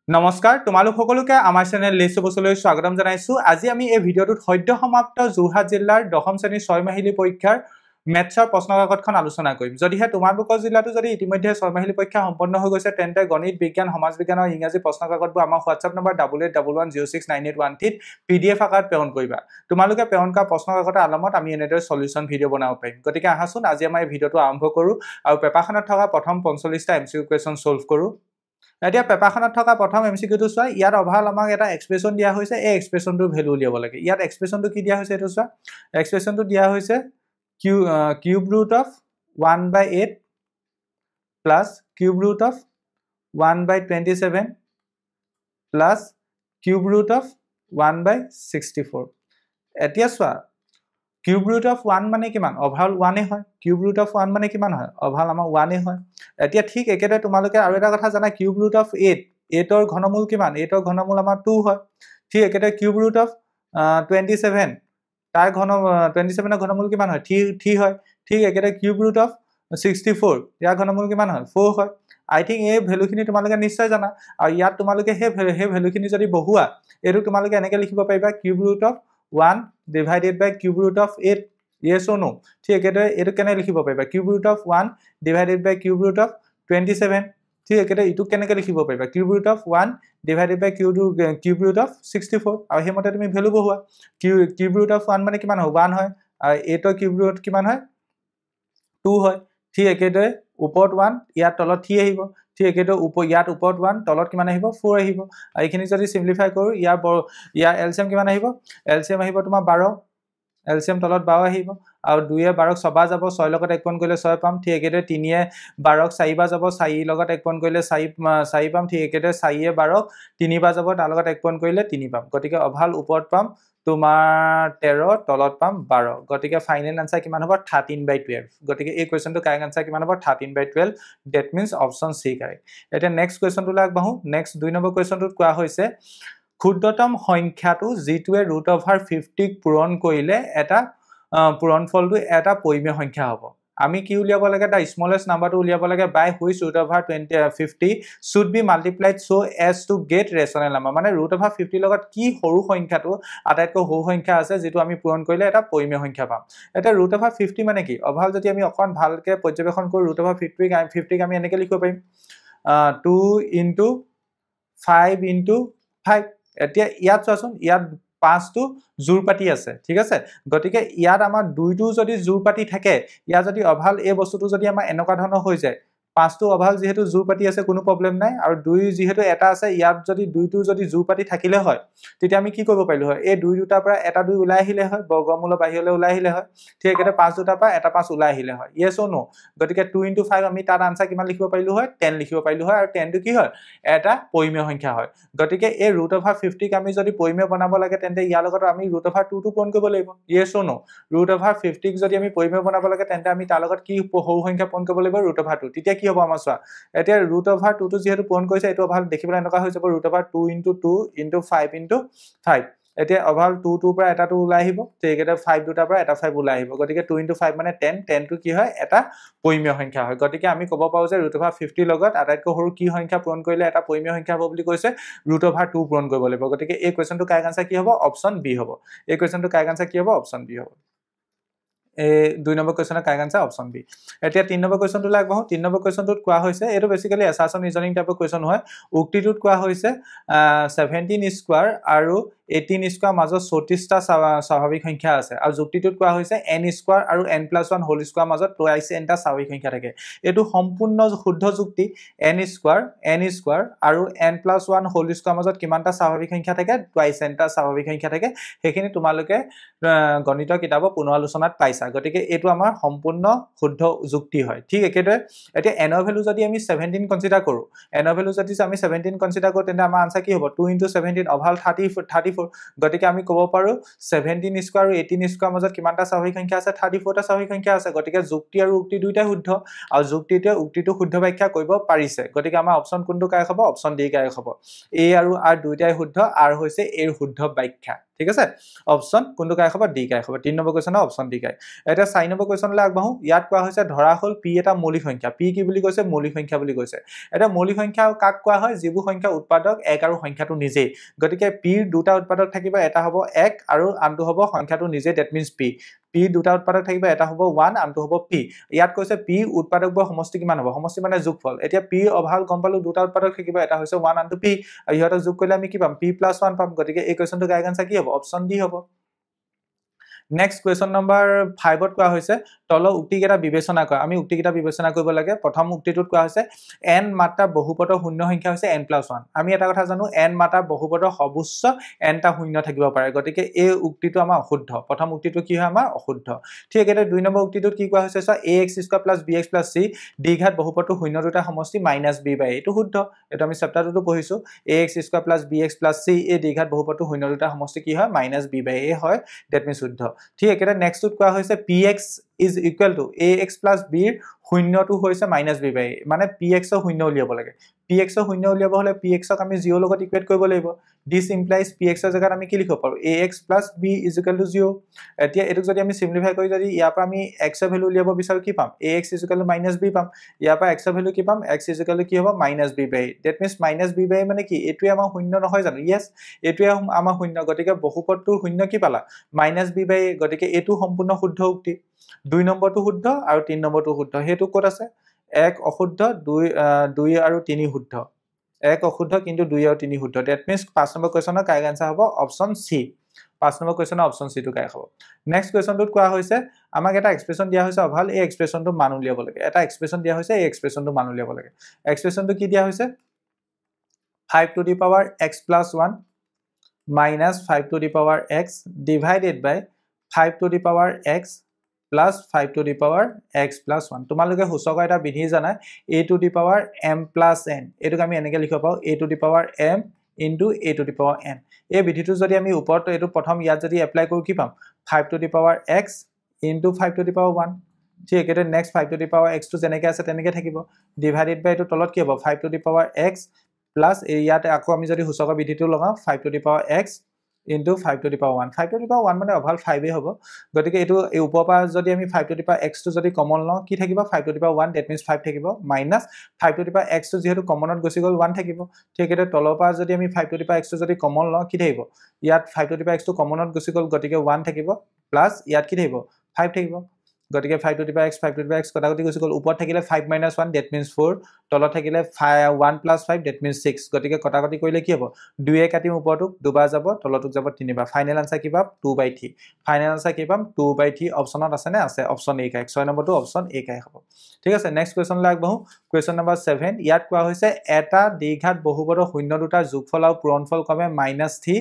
নমস্কাৰ তোমালোক সকলোকে আমাৰ চেনেল লিষ্ট বছলৈ স্বাগতম জনাইছো আজি আমি এই ভিডিঅটোত সদ্য সমাপ্ত যোৰহাট জিলাৰ 10ম শ্ৰেণীৰ 6 মাহিলী পৰীক্ষাৰ মেথছৰ প্ৰশ্নকাকতখন আলোচনা কৰিম যদিহে তোমালোকৰ জিলাটো যদি ইতিমধ্যে 6 মাহিলী পৰীক্ষা সম্পন্ন হৈ গৈছে তেন্তে গণিত বিজ্ঞান সমাজ বিজ্ঞান আৰু ইংৰাজী প্ৰশ্নকাকতবোৰ আমাৰ WhatsApp নম্বৰ 8811069813 PDF আকাৰত প্ৰেৰণ কৰিবা তোমালোকে প্ৰেৰণ কৰা প্ৰশ্নকাকতৰ আলমত আমি এনেদৰে সলিউশন ভিডিঅ বনাব পাৰিম গতিকে আহাচোন আজি আমাৰ এই ভিডিঅটো আৰম্ভ কৰো আৰু পেপাৰখনত থকা প্ৰথম 45টা MCQ কুৱেশ্যন সলভ কৰো এতিয়া পেপাৰখনত থকা প্ৰথম এমসিকিউটো চোৱা ইয়াত অভাল আমাক এটা এক্সপ্ৰেছন দিয়া হৈছে এই এক্সপ্ৰেছনটোৰ ভ্যালু উলিয়াব লাগে ইয়াত এক্সপ্ৰেছনটো কি দিয়া হৈছে এটো চোৱা এক্সপ্ৰেছনটো দিয়া হৈছে cube root of 1/8 plus cube root of 1/27 plus cube root of 1/64 এতিয়া চোৱা কিউব ৰুট অফ 1 মানে কিমান অভাল 1 এ হয় কিউব ৰুট অফ 1 মানে কিমান হয় অভাল আমাৰ 1 এ হয় এতিয়া ঠিক একেদৰে তোমালোকে আৰু এটা কথা জানা কিউব ৰুট অফ 8 8 ৰ ঘনমূল কিমান 8 ৰ ঘনমূল আমাৰ 2 হয় ঠিক একেদৰে কিউব ৰুট অফ 27 তাৰ 27 ৰ ঘনমূল কিমান হয় 3 হয় ঠিক একেদৰে কিউব ৰুট অফ 64 ইয়াৰ ঘনমূল কিমান হয় 4 হয় আই থিংক এই ভ্যালুখিনি তোমালোকে নিশ্চয় জানা আৰু ইয়াত তোমালোকে হে ভ্যালুখিনি যদি বহুৱা এটো তোমালোকে এনেকৈ লিখিব পাৰিবা cube root of 1 divided by cube root of 8 yes or no ঠিক একেদৰে এটো কেনে লিখিব পাৰিবা cube root of 1 divided by cube root of 27 ঠিক একেদৰে ইটো কেনেকৈ লিখিব পাৰিবা cube root of 1 divided by cube root of 64 আৰু হেমতে তুমি ভ্যালু বহুৱা cube root of 1 মানে কিমান হয় 1 হয় আৰু 8 ৰ cube root কিমান হয় 2 হয় ঠিক একেদৰে ওপৰত 1 ইয়াত তলত 3 আহিব ঠিক একেদৰে ইয়াত ওপৰত 1 তলত কিমান আহিব 4 আহিব আৰু এইখিনি যদি সিম্পলিফাই কৰো ইয়াৰ এলসিএম কিমান আহিব এলসিএম আহিব তোমাৰ 12 এলসিএম তলত 12 আহিব আৰু 2 এ 12 ছবা যাব 6 লগত এক পইণ্ট কৰিলে 6 পাম ঠিক একেদৰে 3 এ 12 4 বা যাব 4 লগত এক পইণ্ট কৰিলে 4 পাম ঠিক একেদৰে 4 এ 12 3 বা যাব তাৰ লগত এক পইণ্ট কৰিলে 3 পাম গতিকে অভাল ওপৰত পাম তোমাৰ 13 তলত পাম 12 গতিকে ফাইনাল আনসাৰ কিমান হ'ব 13/12 গতিকে এই কোৱেশ্চনটো কাৰেক্ট আনসাৰ কিমান হ'ব 13/12 that means option C correct এটা নেক্সট কোৱেশ্চনটো লাগবাহু নেক্সট 2 নম্বৰ কোৱেশ্চনটোত কোৱা হৈছে ক্ষুদ্ৰতম সংখ্যাটো যেটোৱে √50 পূৰণ কৰিলে এটা পূৰণফলটো এটা পৰিমেয় সংখ্যা হ'ব আমি কি উলিয়াব লাগে দা স্মলেষ্ট নাম্বাৰটো উলিয়াব লাগে বাই which √50 should be multiplied so as to get rational number মানে √50 লগত কি সৰু সংখ্যাটো আটাইতকৈ সৰু সংখ্যা আছে যেটো আমি পূৰণ কৰিলে এটা পৰিমেয় সংখ্যা পাম এটা √50 মানে কি অভাল যদি আমি অকন ভালকে পৰ্যবেক্ষণ কৰো √50 আমি এনেকৈ লিখিব পাৰিম 2 * 5 * 5 এতিয়া ইয়াত চোৱাচোন ইয়াত 5 টো জোৰপাতি আছে ঠিক আছে গতিকে ইয়াত আমাৰ 2 টো যদি জোৰপাতি থাকে ইয়া যদি অভাল এই বস্তুটো যদি আমাৰ এনেকুৱা ধৰণৰ হৈ যায় 5 টো অভাল যেহেতু জোৰপাতি আছে কোনো প্ৰবলেম নাই আৰু 2 যেহেতু এটা আছে ইয়াত যদি 2 টো যদি জোৰপাতি থাকিলে হয় তেতিয়া আমি কি কৰিব পাৰিলো হয় এই 2 দুটাৰ পৰা এটা 2 ওলাই আহিলে হয় বৰ্গমূলৰ বাহিৰলৈ ওলাই আহিলে হয় ঠিক একেটা 5 দুটাৰ পৰা এটা 5 ওলাই আহিলে হয় yes or no গতিকে 2 * 5 আমি তাৰ আনসাৰ কিমান লিখিব পাৰিলো হয় 10 লিখিব পাৰিলো হয় আৰু 10 টো কি হয় এটা পৰিমেয় সংখ্যা হয় গতিকে এই √50 আমি যদি পৰিমেয় বনাব লাগে তেন্তে ইয়াৰ লগত আমি √2 টো পূৰণ কৰিব লাগিব yes or no √50 যদি আমি পৰিমেয় বনাব লাগে তেন্তে আমি তাৰ লগত কি সৰু সংখ্যা পূৰণ কৰিব লাগিব √2 তেতিয়া কি হ'ব আমাৰ চোৱা এতিয়া √2 টো যেহেতু পূৰণ কৰিছে এটো অভাল দেখিবলৈ এনেকুৱা হৈ যাব √2 * 2 * 5 * 5 এতিয়া অভাল 2 টোৰ পৰা এটা 2 ওলাই আহিব ঠিক এটা 5 দুটাৰ পৰা এটা 5 ওলাই আহিব গতিকে 2 * 5 মানে 10 টো কি হয় এটা পৰিমেয় সংখ্যা হয় গতিকে আমি ক'ব পাৰো যে √50 লগত আটাইতকৈ সৰু কি সংখ্যা পূৰণ কৰিলে এটা পৰিমেয় সংখ্যা হ'ব বুলি কৈছে √2 পূৰণ কৰিব লাগিব গতিকে এই কোৱেশ্চনটো কাৰেক্ট আনসাৰ কি হ'ব অপচন বি হ'ব এই কোৱেশ্চনটো কাৰেক্ট আনসাৰ কি হ'ব অপচন বি হ'ব এই 2 নম্বৰ কোৱেশ্চনৰ কাৰেক্ট আনসাৰ অপচন বি এতিয়া 3 নম্বৰ কোৱেশ্চনটো লাগবাহু 3 নম্বৰ কোৱেশ্চনটোত কোৱা হৈছে এটো বেসিক্যালি এছাছন ৰিজনিং টাইপৰ কোৱেশ্চন হয় উক্তিটোত কোৱা হৈছে 17 স্কয়াৰ আৰু 18 স্কয়াৰ মাজত 34টা স্বাভাৱিক সংখ্যা আছে আৰু যুক্তিটোত কোৱা হৈছে n স্কয়াৰ আৰু n+1 হোল স্কয়াৰ মাজত টুৱাইস n টা স্বাভাৱিক সংখ্যা থাকে এটো সম্পূৰ্ণ শুদ্ধ যুক্তি n স্কয়াৰ আৰু n+1 হোল স্কয়াৰ মাজত কিমানটা স্বাভাৱিক সংখ্যা থাকে টুৱাইস n টা স্বাভাৱিক সংখ্যা থাকে হেখিনি তোমালোকে গণিত কিতাপৰ পুনৰালোচনাত পাইছা গতিকে এটো আমাৰ সম্পূৰ্ণ শুদ্ধ যুক্তি হয় ঠিক একেদৰে এতিয়া n ৰ ভ্যালু যদি আমি 17 কনসিডাৰ কৰো n ৰ ভ্যালু যদি আমি 17 কনসিডাৰ কৰো তেন্তে আমাৰ আনসাৰ কি হ'ব 2 * 17 অভাল 34 গতিকে আমি ক'ব পাৰো 17 স্কয়াৰ আৰু 18 স্কয়াৰ মাজত কিমানটা স্বাভাৱিক সংখ্যা আছে 34 টা স্বাভাৱিক সংখ্যা আছে গতিকে যুক্তি আৰু উক্তি দুইটাই শুদ্ধ আৰু যুক্তিতে উক্তিটো শুদ্ধ ব্যাখ্যা কৰিব পাৰিছে গতিকে আমাৰ অপচন কোনটো কাৰেক্ট হ'ব অপচন ডি কাৰেক্ট হ'ব a আৰু r দুইটাই শুদ্ধ r হৈছে এৰ শুদ্ধ ব্যাখ্যা ঠিক আছে অপশন কোনটো কাই হ'ব ডি কাই হ'ব 3 নম্বৰ কোৱেশ্চনৰ অপশন ডি কাই এটা 4 নম্বৰ কোৱেশ্চনলৈ আগবাঢ়ো ইয়াত কোৱা হৈছে ধৰা হল p এটা মৌলিক সংখ্যা p কি বুলি কৈছে মৌলিক সংখ্যা বুলি কৈছে এটা মৌলিক সংখ্যা কাক কোৱা হয় যিবোৰ সংখ্যা উৎপাদক 1 আৰু সংখ্যাটো নিজে গতিকে p ৰ দুটা উৎপাদক থাকিব এটা হ'ব 1 আৰু আনটো হ'ব সংখ্যাটো নিজে দ্যাট মিন্স p p দুটা উৎপাদক থাকিব এটা হ'ব 1 আনটো হ'ব p ইয়াত কৈছে p উৎপাদকবোৰ সমষ্টি কিমান হ'ব সমষ্টি মানে যোগফল এতিয়া p অভাল গম পালো দুটা উৎপাদক থাকিব এটা হৈছে 1 আনটো p আৰু ইহতক যোগ কৰিলে আমি কি পাম p + 1 পাম গতিকে এই কোৱেশ্চনটো গাইড আনসাৰ কি হ'ব অপশন ডি হ'ব Next question number 5 ত কোৱা হৈছে তল উক্তিকেটা বিবেচনা কৰা আমি উক্তিকেটা বিবেচনা কৰিব লাগে প্ৰথম উক্তিটোত কোৱা হৈছে n মাত্ৰা বহুপদৰ শূন্য সংখ্যা হৈছে n+1 আমি এটা কথা জানো n মাত্ৰা বহুপদৰ সৰ্বোচ্চ n টা শূন্য থাকিব পাৰে গতিকে এই উক্তিটো আমাৰ অশুদ্ধ প্ৰথম উক্তিটো কি হয় আমাৰ অশুদ্ধ ঠিক আছে দুই নম্বৰ উক্তিটোত কি কোৱা হৈছে ax² + bx + c দ্বিঘাত বহুপদৰ শূন্য দুটা সমষ্টি -b/a এইটো শুদ্ধ এটা আমি চেপ্টাৰটো পঢ়িছো ax² + bx + c এই দ্বিঘাত বহুপদৰ শূন্য দুটা সমষ্টি কি হয় -b/a হয় দ্যাট মিন্স শুদ্ধ ঠিক আছে নেক্সট টুত কোৱা হৈছে px is equal to ax plus b শূন্যটো হৈছে -b/a মানে px ৰ শূন্য উলিয়াব লাগে px ৰ শূন্য উলিয়াব হলে px ক আমি 0 লগত ইকুৱেট কৰিব লাগিব this implies px ৰ জায়গাত আমি কি লিখিব পাৰো ax plus b is equal to 0 এতিয়া এটো যদি আমি সিম্পলিফাই কৰি যদি ইয়াৰ পৰা আমি x ৰ ভ্যালু উলিয়াব বিচাৰো কি পাম ax is equal to -b পাম ইয়াৰ পৰা x ৰ ভ্যালু কি পাম x is equal to কি হ'ব -b/a that means -b/a মানে কি এটোই আমাৰ শূন্য নহয় জানো yes এটোই আমাৰ শূন্য গতিকে বহুপদটোৰ শূন্য কি পালা -b/a গতিকে এটো সম্পূৰ্ণ শুদ্ধ উক্তি 2 নম্বৰটো শুদ্ধ আৰু 3 নম্বৰটো শুদ্ধ হেতু ক'ত আছে 1 অশুদ্ধ 2 আৰু 3 শুদ্ধ 1 অশুদ্ধ কিন্তু 2 আৰু 3 শুদ্ধ দ্যাট মিন্স 5 নম্বৰ কোৱেশ্চনৰ কাৰেক্ট আনসাৰ হ'ব অপশন সি 5 নম্বৰ কোৱেশ্চনৰ অপশন সি টো কাৰেক্ট হ'ব নেক্সট কোৱেশ্চনটোত কোৱা হৈছে আমাক এটা এক্সপ্ৰেছন দিয়া হৈছে অভাল এই এক্সপ্ৰেছনটো মান উলিয়াব লাগে এটা এক্সপ্ৰেছন দিয়া হৈছে এই এক্সপ্ৰেছনটো মান উলিয়াব লাগে এক্সপ্ৰেছনটো কি দিয়া হৈছে 5 to the power x plus 1 minus 5 to the power x divided by 5 to the power x plus 5 to the power x plus 1 তোমালোকে হুসক এটা বিধি জানা a to the power m plus n এটোক আমি এনেকে লিখিব পাও a to the power m into a to the power n এই বিধিটো যদি আমি ওপৰত এটো প্ৰথম ইয়াত যদি এপ্লাই কৰো কি পাম 5 to the power x into 5 to the power 1 ঠিক আছে next 5 to the power x টো যেনেকে আছে তেনেকে থাকিব ডিভাইডেড বাই এটো তলত কি হ'ব 5 to the power x plus ইয়াতে আকৌ আমি যদি হুসক বিধিটো লগাও 5 to the power x into 5 to the power 1 5 to the power 1 মানে অভাল 5 এ হ'ব গতিকে এটো এই উপপা যদি আমি 5 to the power x টো যদি কমন লওঁ কি থাকিব 5 to the power 1 that means 5 থাকিব minus 5 to the power x টো যেহেতু কমনত গছি গল 1 থাকিব ঠিক আছে তলপা যদি আমি 5 to the power x টো যদি কমন লওঁ কি থাকিব ইয়াত 5 to the power x টো কমনত গছি গল গতিকে 1 থাকিব প্লাস ইয়াত কি থাকিব 5 থাকিব গতিকে 5 to the power x 5 to the power x কটাকটি গছি গল উপৰ থাকিলে 5 - 1 that means 4 তলত থাকিলে 1 + 5 that means 6 গতিকে কটাকটি কৰিলে কি হ'ব 2 এ কাটিম উপৰটোক দুবাৰ যাব তলটোক যাব তিনিবাৰ ফাইনাল আনসাৰ কি পাম 2/3 ফাইনাল আনসাৰ কি পাম 2/3 অপচনত আছে নে আছে অপচন এ কাই 6 নম্বৰটো অপচন এ কাই হ'ব ঠিক আছে নেক্সট কোৱেশ্চন লাগ বহু কোৱেশ্চন নম্বৰ 7 ইয়াত কোৱা হৈছে এটা দ্বিঘাত বহুপদৰ শূন্য দুটা যোগফল আৰু পূৰণফল ক্ৰমে -3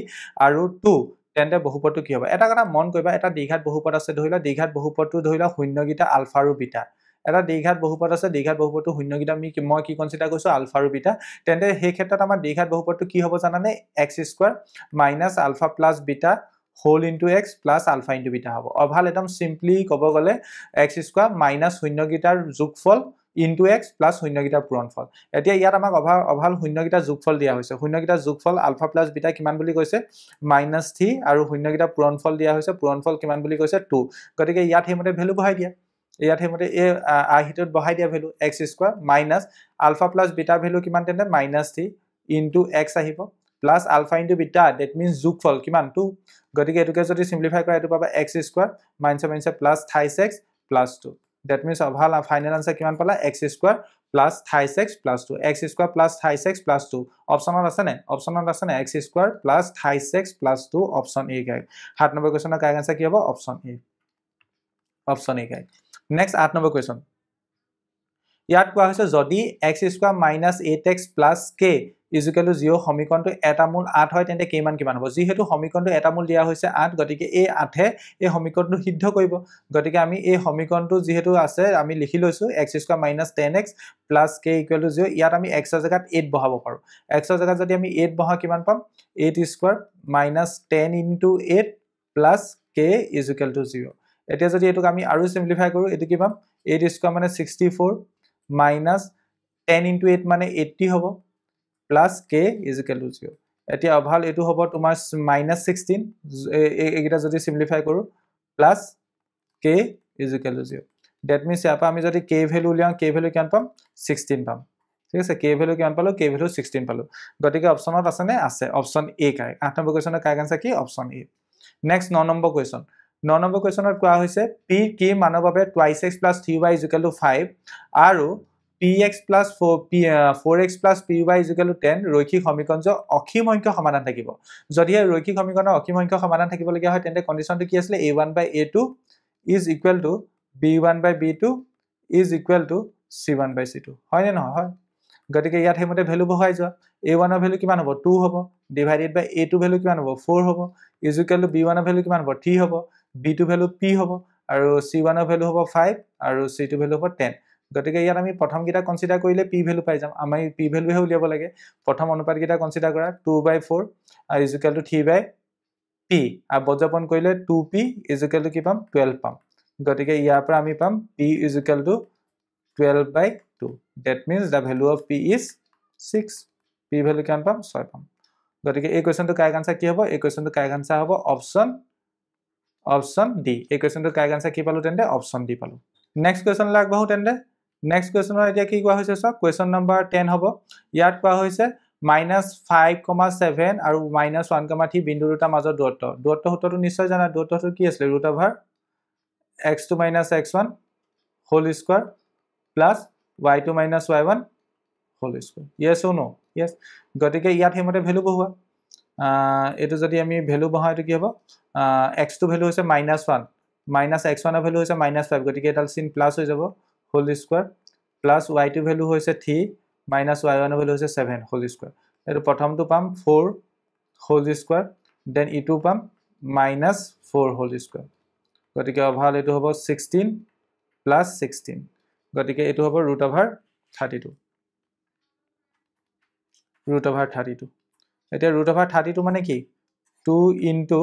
আৰু 2 তেন্তে বহুপদটো কি হ'ব এটা কথা মন কৰিবা এটা দ্বিঘাত বহুপদ আছে ধৰিলা দ্বিঘাত বহুপদটো ধৰিলা শূন্যগিটা আলফা আৰু বিটা এটা দ্বিঘাত বহুপদ আছে দ্বিঘাত বহুপদটো শূন্যগিটা মই কি কনসিডাৰ কৰিছো আলফা আৰু বিটা তেন্তে সেই ক্ষেত্ৰত আমাৰ দ্বিঘাত বহুপদটো কি হ'ব জানানে x² - alpha plus beta whole into x plus alpha into beta হ'ব অভাল একদম সিম্পলি ক'ব গলে x² - শূন্যগিটাৰ যোগফল into x plus শূন্যগিটাৰ পূৰণফল এতিয়া ইয়াত আমাক অভাল শূন্যগিটাৰ যোগফল দিয়া হৈছে শূন্যগিটাৰ যোগফল আলফা প্লাস বিটা কিমান বুলি কৈছে -3 আৰু শূন্যগিটাৰ পূৰণফল দিয়া হৈছে পূৰণফল কিমান বুলি কৈছে 2 গতিকে ইয়াত হেমতে ভ্যালু বহাই দিয়া ইয়াত হেমতে এ আহিটোত বহাই দিয়া value x² minus alpha plus beta value কিমান তেন্তে -3 into x আহিব plus alpha into beta that means যোগফল কিমান 2 গতিকে এটোকে যদি সিম্পলিফাই কৰা এটো পাবা x² minus plus 3x plus 2 that means Oval final answer কিমান পালা x² plus 3x plus 2 x² plus 3x plus 2 অপশনত আছে নে x² plus 3x plus 2 option A গাই 7 নম্বৰ কোৱেশ্চনৰ কাৰেক্ট আনসাৰ কি হ'ব অপশন এ গাই নেক্সট 8 নম্বৰ কোৱেশ্চন ইয়াত কোৱা হৈছে যদি x² - 8x plus k is equal to 0 সমীকৰণটো এটা মূল 8 হয় তেন্তে k মান কিমান হ'ব যেহেতু সমীকৰণটো এটা মূল দিয়া হৈছে 8 গতিকে এই 8 এ এই সমীকৰণটো সিদ্ধ কৰিব গতিকে আমি এই সমীকৰণটো যেহেতু আছে আমি লিখি লৈছো x² - 10x plus k equal to 0 ইয়াত আমি x ৰ জায়গাত 8 বহাব পাৰো x ৰ জায়গাত যদি আমি 8 বহা কিমান পাম 8² - 10 into 8 plus k is equal to 0 এতিয়া যদি এটোক আমি আৰু সিম্পলিফাই কৰো এটো কি পাম 8² মানে 64 minus 10 into 8 মানে 80 হ'ব plus k is equal to 0 এতিয়া অভাল এটো হ'ব তোমাৰ -16 এইগিটা যদি সিম্পলিফাই কৰো plus k is equal to 0 that means ইয়াৰ পৰা আমি যদি k ভ্যালু উলিয়াও k ভ্যালু কিমান পাম 16 পাম ঠিক আছে k ভ্যালু কিমান পালো k ভ্যালু 16 পালো গতিকে অপচনত আছে নে আছে অপচন a কাৰেক্ট 8 নম্বৰ কোৱেশ্চনৰ কাৰেক্ট আনসাৰ কি অপচন a নেক্সট 9 নম্বৰ কোৱেশ্চন 9 নম্বৰ কোৱেশ্চনত কোৱা হৈছে p কি মানৰ বাবে 2x + 3y = 5 আৰু px + 4x + py = 10 ৰৈখিক সমীকৰণৰ অসীম সংখ্যক সমাধান থাকিব যদি এই ৰৈখিক সমীকৰণৰ অসীম সংখ্যক সমাধান থাকিব লগিয়া হয় তেন্তে কন্ডিশনটো কি আছিল a1/a2 is equal to b1/b2 is equal to c1/c2 হয় নে নহয় হয় গতিকে ইয়াত হেমতে ভ্যালু বহাই যোৱা a1 ৰ ভ্যালু কিমান হ'ব 2 হ'ব ডিভাইডেড বাই a2 ভ্যালু কিমান হ'ব 4 হ'ব is equal to b1 ৰ ভ্যালু কিমান হ'ব 3 হ'ব b2 ভ্যালু p হ'ব আৰু c1 ৰ ভ্যালু হ'ব 5 আৰু c2 ভ্যালু হ'ব 10 গতিকে ইয়াত আমি প্ৰথম কিটা কনসিডাৰ কৰিলে p ভ্যালু পাই যাম আমি p ভ্যালু হে উলিয়াব লাগে প্ৰথম অনুপাত কিটা কনসিডাৰ কৰা 2/4 আৰু is equal to 3/p আৰু বজ্ৰপন কৰিলে 2p is equal to কি পাম 12 পাম গতিকে ইয়াৰ পৰা আমি পাম p is equal to 12/2 that means the value of p is 6 p value কিমান পাম 6 পাম গতিকে এই কোৱেশ্চনটো কাৰেক্ট আনসাৰ কি হ'ব এই কোৱেশ্চনটো কাৰেক্ট আনসাৰ হ'ব অপচন ডি এই কোৱেশ্চনটো কাৰেক্ট আনসাৰ কি পালো তেন্তে অপচন ডি পালো নেক্সট কোৱেশ্চন লাগবাহু তেন্তে নেক্সট কোৱেশ্চনৰ এতিয়া কি কোৱা হৈছে সব কোৱেশ্চন নম্বৰ 10 হ'ব ইয়াত কোৱা হৈছে -5,7 আৰু -1,3 বিন্দু দুটা মাজৰ দূৰত্ব সূত্ৰটো নিশ্চয় জানা দূৰত্বটো কি আছিল √x2 - x1 whole square plus y2 - y1 whole square yes or no yes গতিকে ইয়াত হেমতে ভ্যালু বহুৱা এটো যদি আমি ভ্যালু বহাও এটো কি হ'ব x2 ভ্যালু হৈছে -1 -x1 ৰ ভ্যালু হৈছে -5 গতিকে এডাল চিন প্লাস হৈ যাব whole square plus y2 value হৈছে 3 -y1 ৰ ভ্যালু হৈছে 7 whole square এটো প্ৰথমটো পাম 4 whole square then e2 পাম -4 whole square গতিকে অভাল এটো হ'ব 16 plus 16 গতিকে এটো হ'ব √32 এতিয়া √32 মানে কি 2 into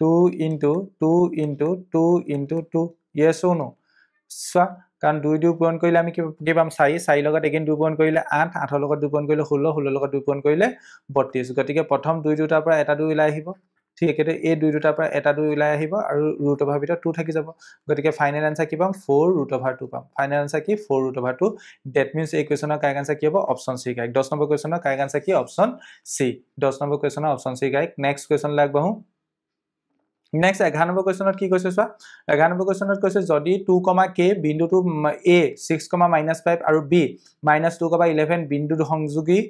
2 into 2 into 2 into 2 yes or no সা কাৰণ 2 2 পূৰণ কৰিলে আমি কি পাম 4 লগত এগেইন 2 পূৰণ কৰিলে 8 8 লগত 2 পূৰণ কৰিলে 16 16 লগত 2 পূৰণ কৰিলে 32 গতিকে প্ৰথম 2 দুটাৰ পৰা এটা 2 ওলাই আহিব ঠিক একেতে এই 2 দুটাৰ পৰা এটা 2 ওলাই আহিব আৰু √over ভিতৰত 2 থাকি যাব গতিকে ফাইনাল আনসাৰ কি পাম 4√2 পাম ফাইনাল আনসাৰ কি 4√2 that means এই কোৱেশ্চনৰ কাৰেক্ট আনসাৰ কি হ'ব অপচন সি কাৰেক্ট 10 নম্বৰ কোৱেশ্চনৰ কাৰেক্ট আনসাৰ কি অপচন সি 10 নম্বৰ কোৱেশ্চনৰ option C correct next question লাগবাহু নেক্সট 11 নম্বৰ কোৱেশ্চনত কি কৈছে চোৱা 11 নম্বৰ কোৱেশ্চনত কৈছে যদি 2, k বিন্দুটো a 6, -5 আৰু b -2,11 বিন্দুৰ সংযোগী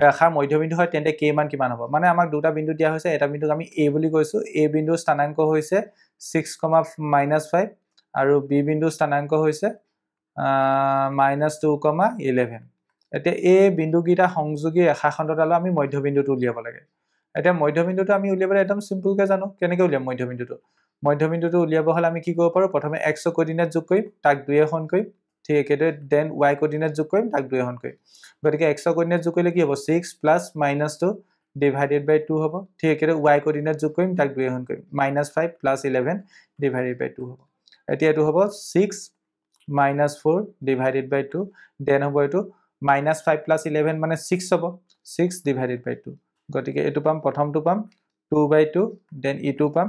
ৰেখাৰ মধ্যবিন্দু হয় তেন্তে k মান কিমান হ'ব মানে আমাক দুটা বিন্দু দিয়া হৈছে এটা বিন্দুক আমি a বুলি কৈছো a বিন্দুৰ স্থানাংক হৈছে 6, -5 আৰু b বিন্দুৰ স্থানাংক হৈছে -2,11 এতিয়া a বিন্দুকিটা সংযোগী ৰেখাখণ্ডটালৈ আমি মধ্যবিন্দুটো উলিয়াব লাগে এটা মধ্যবিন্দুটো আমি উলিয়াবলৈ একদম সিম্পল কে জানো কেনেকৈ উলিয়াম মধ্যবিন্দুটো উলিয়াব হলে আমি কি কৰিব পাৰো প্ৰথমে x কোঅৰ্ডিনেট যোগ কৰিম তাক 2 এখন কৰিম ঠিক একেদৰে দেন y কোঅৰ্ডিনেট যোগ কৰিম তাক 2 এখন কৰিম গতিকে x কোঅৰ্ডিনেট যোগ কৰিলে কি হ'ব 6 + -2 ডিভাইডেড বাই 2 হ'ব ঠিক একেদৰে y কোঅৰ্ডিনেট যোগ কৰিম তাক 2 এখন কৰিম -5 + 11 ডিভাইডেড বাই 2 হ'ব এতিয়া এটো হ'ব 6 - 4 ডিভাইডেড বাই 2 দেন হ'ব এটো -5 + 11 মানে 6 হ'ব 6 ডিভাইডেড বাই 2 গতিকে এটো পাম প্ৰথমটো পাম 2/2 দেন e2 পাম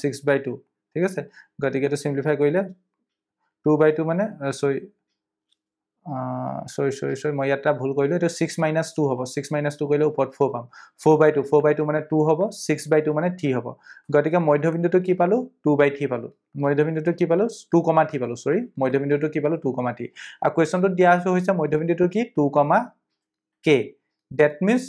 6/2 ঠিক আছে গতিকে এটো সিম্পলিফাই কৰিলে 2/2 মানে সৰি মই ইয়াটা ভুল কৰিলো এটো 6 - 2 হ'ব 6 - 2 কৰিলে ওপৰত 4 পাম 4/2 মানে 2 হ'ব 6/2 মানে 3 হ'ব গতিকে মধ্যবিন্দুটো কি পালো 2/3 পালো মধ্যবিন্দুটো কি পালো 2,3 পালো সৰি মধ্যবিন্দুটো কি পালো 2,3 আৰু কোৱেশ্চনটো দিয়া হৈছে মধ্যবিন্দুটো কি 2, k that means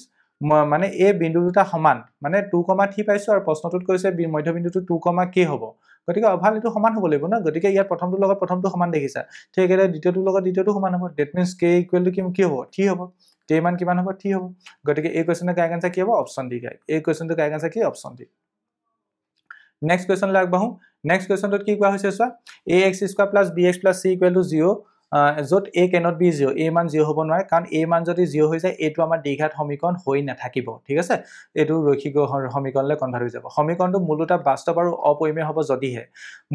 মানে এই বিন্দু দুটা সমান মানে 2,3 পাইছো আৰু প্ৰশ্নটোত কৈছে মধ্যবিন্দুটো 2, k হ'ব গতিকে অভাল এটো সমান হ'ব লাগিব না গতিকে ইয়াত প্ৰথমটো লগত প্ৰথমটো সমান দেখিছা ঠিক একেদৰে দ্বিতীয়টো লগত দ্বিতীয়টো সমান হ'ব that means k = কি হ'ব 3 হ'ব k মান কিমান হ'ব 3 হ'ব গতিকে এই কোৱেশ্চনৰ কাৰেক্ট আনসাৰ কি হ'ব অপচন ডি গাইড এই কোৱেশ্চনটো কাৰেক্ট আনসাৰ কি অপচন ডি নেক্সট কোৱেশ্চন লাগবাহু নেক্সট কোৱেশ্চনটোত কি কোৱা হৈছে চোৱা ax² + bx + c = 0 য'ত a cannot be 0 a মান 0 হ'ব নোৱাৰে কাৰণ a মান যদি 0 হৈ যায় এইটো আমাৰ দ্বিঘাত সমীকৰণ হৈ নাথাকিব ঠিক আছে এইটো ৰৈখিক সমীকৰণলৈ কনভাৰ্ট হৈ যাব সমীকৰণটো মূল দুটা বাস্তৱ আৰু অপৰিমেয় হ'ব যদিহে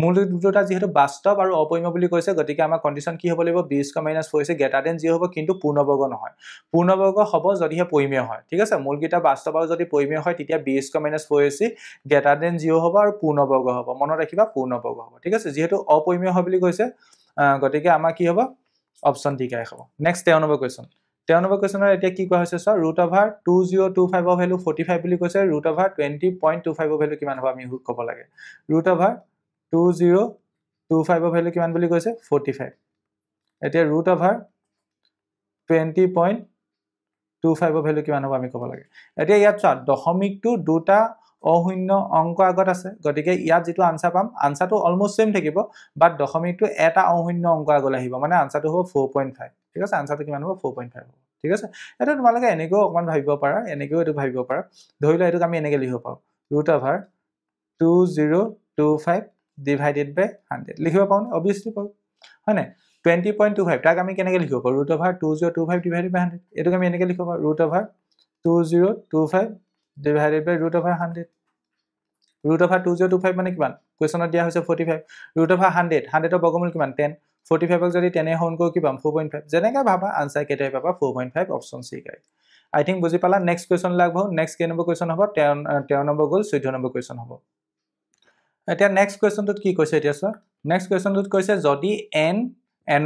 মূল দুটা যেহেতু বাস্তৱ আৰু অপৰিমেয় বুলি কৈছে গতিকে আমাৰ কন্ডিশন কি হ'ব লাগিব b² - 4ac গ্ৰেটাৰ দেন 0 হ'ব কিন্তু পূৰ্ণবৰ্গ নহয় পূৰ্ণবৰ্গ হ'ব যদিহে পৰিমেয় হয় ঠিক আছে মূলকেইটা বাস্তৱ আৰু যদি পৰিমেয় হয় তেতিয়া b² - 4ac গ্ৰেটাৰ দেন 0 হ'ব আৰু পূৰ্ণবৰ্গ হ'ব মনত ৰাখিবা পূৰ্ণবৰ্গ হ'ব ঠিক আছে যেহেতু অপৰিমেয় হয় বুলি কৈছে গতিকে আমাৰ কি হ'ব অপচন ডি কাই হ'ব নেক্সট 13 নম্বৰ কোৱেশ্চন 13 নম্বৰ কোৱেশ্চনৰ এতিয়া কি কোৱা হৈছে সৰ √2025 অফ ভ্যালু 45 বুলি কৈছে √20.25 অফ ভ্যালু কিমান হ'ব আমি ক'ব লাগে √2025 অফ ভ্যালু কিমান বুলি কৈছে 45 এতিয়া √20.25 অফ ভ্যালু কিমান হ'ব আমি ক'ব লাগে এতিয়া ইয়াত চোৱা দশমিকটো দুটা অশূন্য অংক আগত আছে গতিকে ইয়াত যেটো আনসাৰ পাম আনসাৰটো অলমোস্ট সেম থাকিব বাট দশমিকটো এটা অশূন্য অংক আগলৈ আহিব মানে আনসাৰটো হ'ব 4.5 ঠিক আছে আনসাৰটো কিমান হ'ব 4.5 হ'ব ঠিক আছে এটা তোমালোকে এনেকৈ অকমান ভাবিব পাৰা এনেকৈ এটো ভাবিব পাৰা ধৰিলা এটো আমি এনেকৈ লিখিব পাৰো √2025 divided by 100 লিখিব পাৰো obviously পাৰো হয় না 20.25 তাক আমি কেনেকৈ লিখিব পাৰো √2025 divided by 100 এটো আমি এনেকৈ লিখিব পাৰো √2025 divided by √100 √2025 মানে কিমান কোৱেশ্চনত দিয়া হৈছে 45 √100 100 ৰ বৰ্গমূল কিমান 10 45 ক যদি 10 এ হৰণ কৰো কি পাম 4.5 যেনেকৈ ভাবা আনসাৰ কেটাই পাবা 4.5 option C guy I think বুজি পালা নেক্সট কোৱেশ্চন লাগব নেক্সট কে নম্বৰ কোৱেশ্চন হ'ব 13 নম্বৰ গল 14 নম্বৰ কোৱেশ্চন হ'ব এতিয়া নেক্সট কোৱেশ্চনটোত কি কৈছে এতিয়া চোৱা নেক্সট কোৱেশ্চনটোত কৈছে যদি n